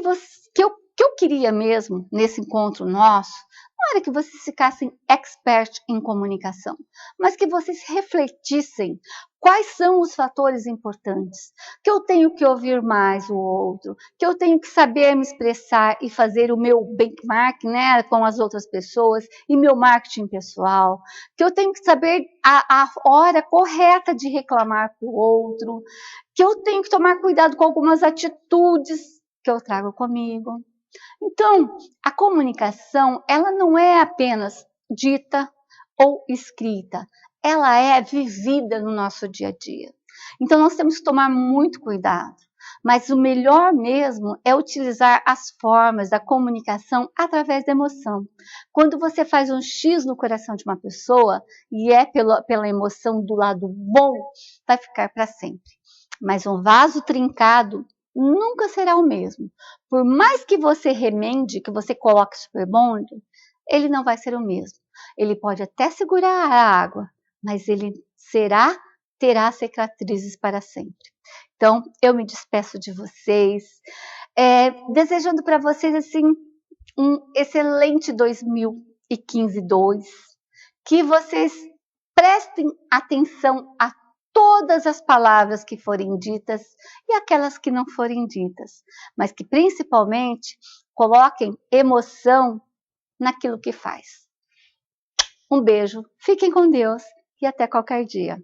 eu queria mesmo nesse encontro nosso, não era que vocês ficassem expert em comunicação, mas que vocês refletissem quais são os fatores importantes, que eu tenho que ouvir mais o outro, que eu tenho que saber me expressar e fazer o meu benchmark, né, com as outras pessoas e meu marketing pessoal, que eu tenho que saber a hora correta de reclamar para o outro, que eu tenho que tomar cuidado com algumas atitudes que eu trago comigo. Então, a comunicação, ela não é apenas dita ou escrita, ela é vivida no nosso dia a dia. Então, nós temos que tomar muito cuidado, mas o melhor mesmo é utilizar as formas da comunicação através da emoção. Quando você faz um X no coração de uma pessoa, e é pela emoção do lado bom, vai ficar para sempre. Mas um vaso trincado nunca será o mesmo. Por mais que você remende, que você coloque super bond, ele não vai ser o mesmo. Ele pode até segurar a água, mas ele terá cicatrizes para sempre. Então, eu me despeço de vocês, desejando para vocês assim um excelente 2015-2, que vocês prestem atenção a todas as palavras que forem ditas e aquelas que não forem ditas, mas que principalmente coloquem emoção naquilo que faz. Um beijo, fiquem com Deus e até qualquer dia.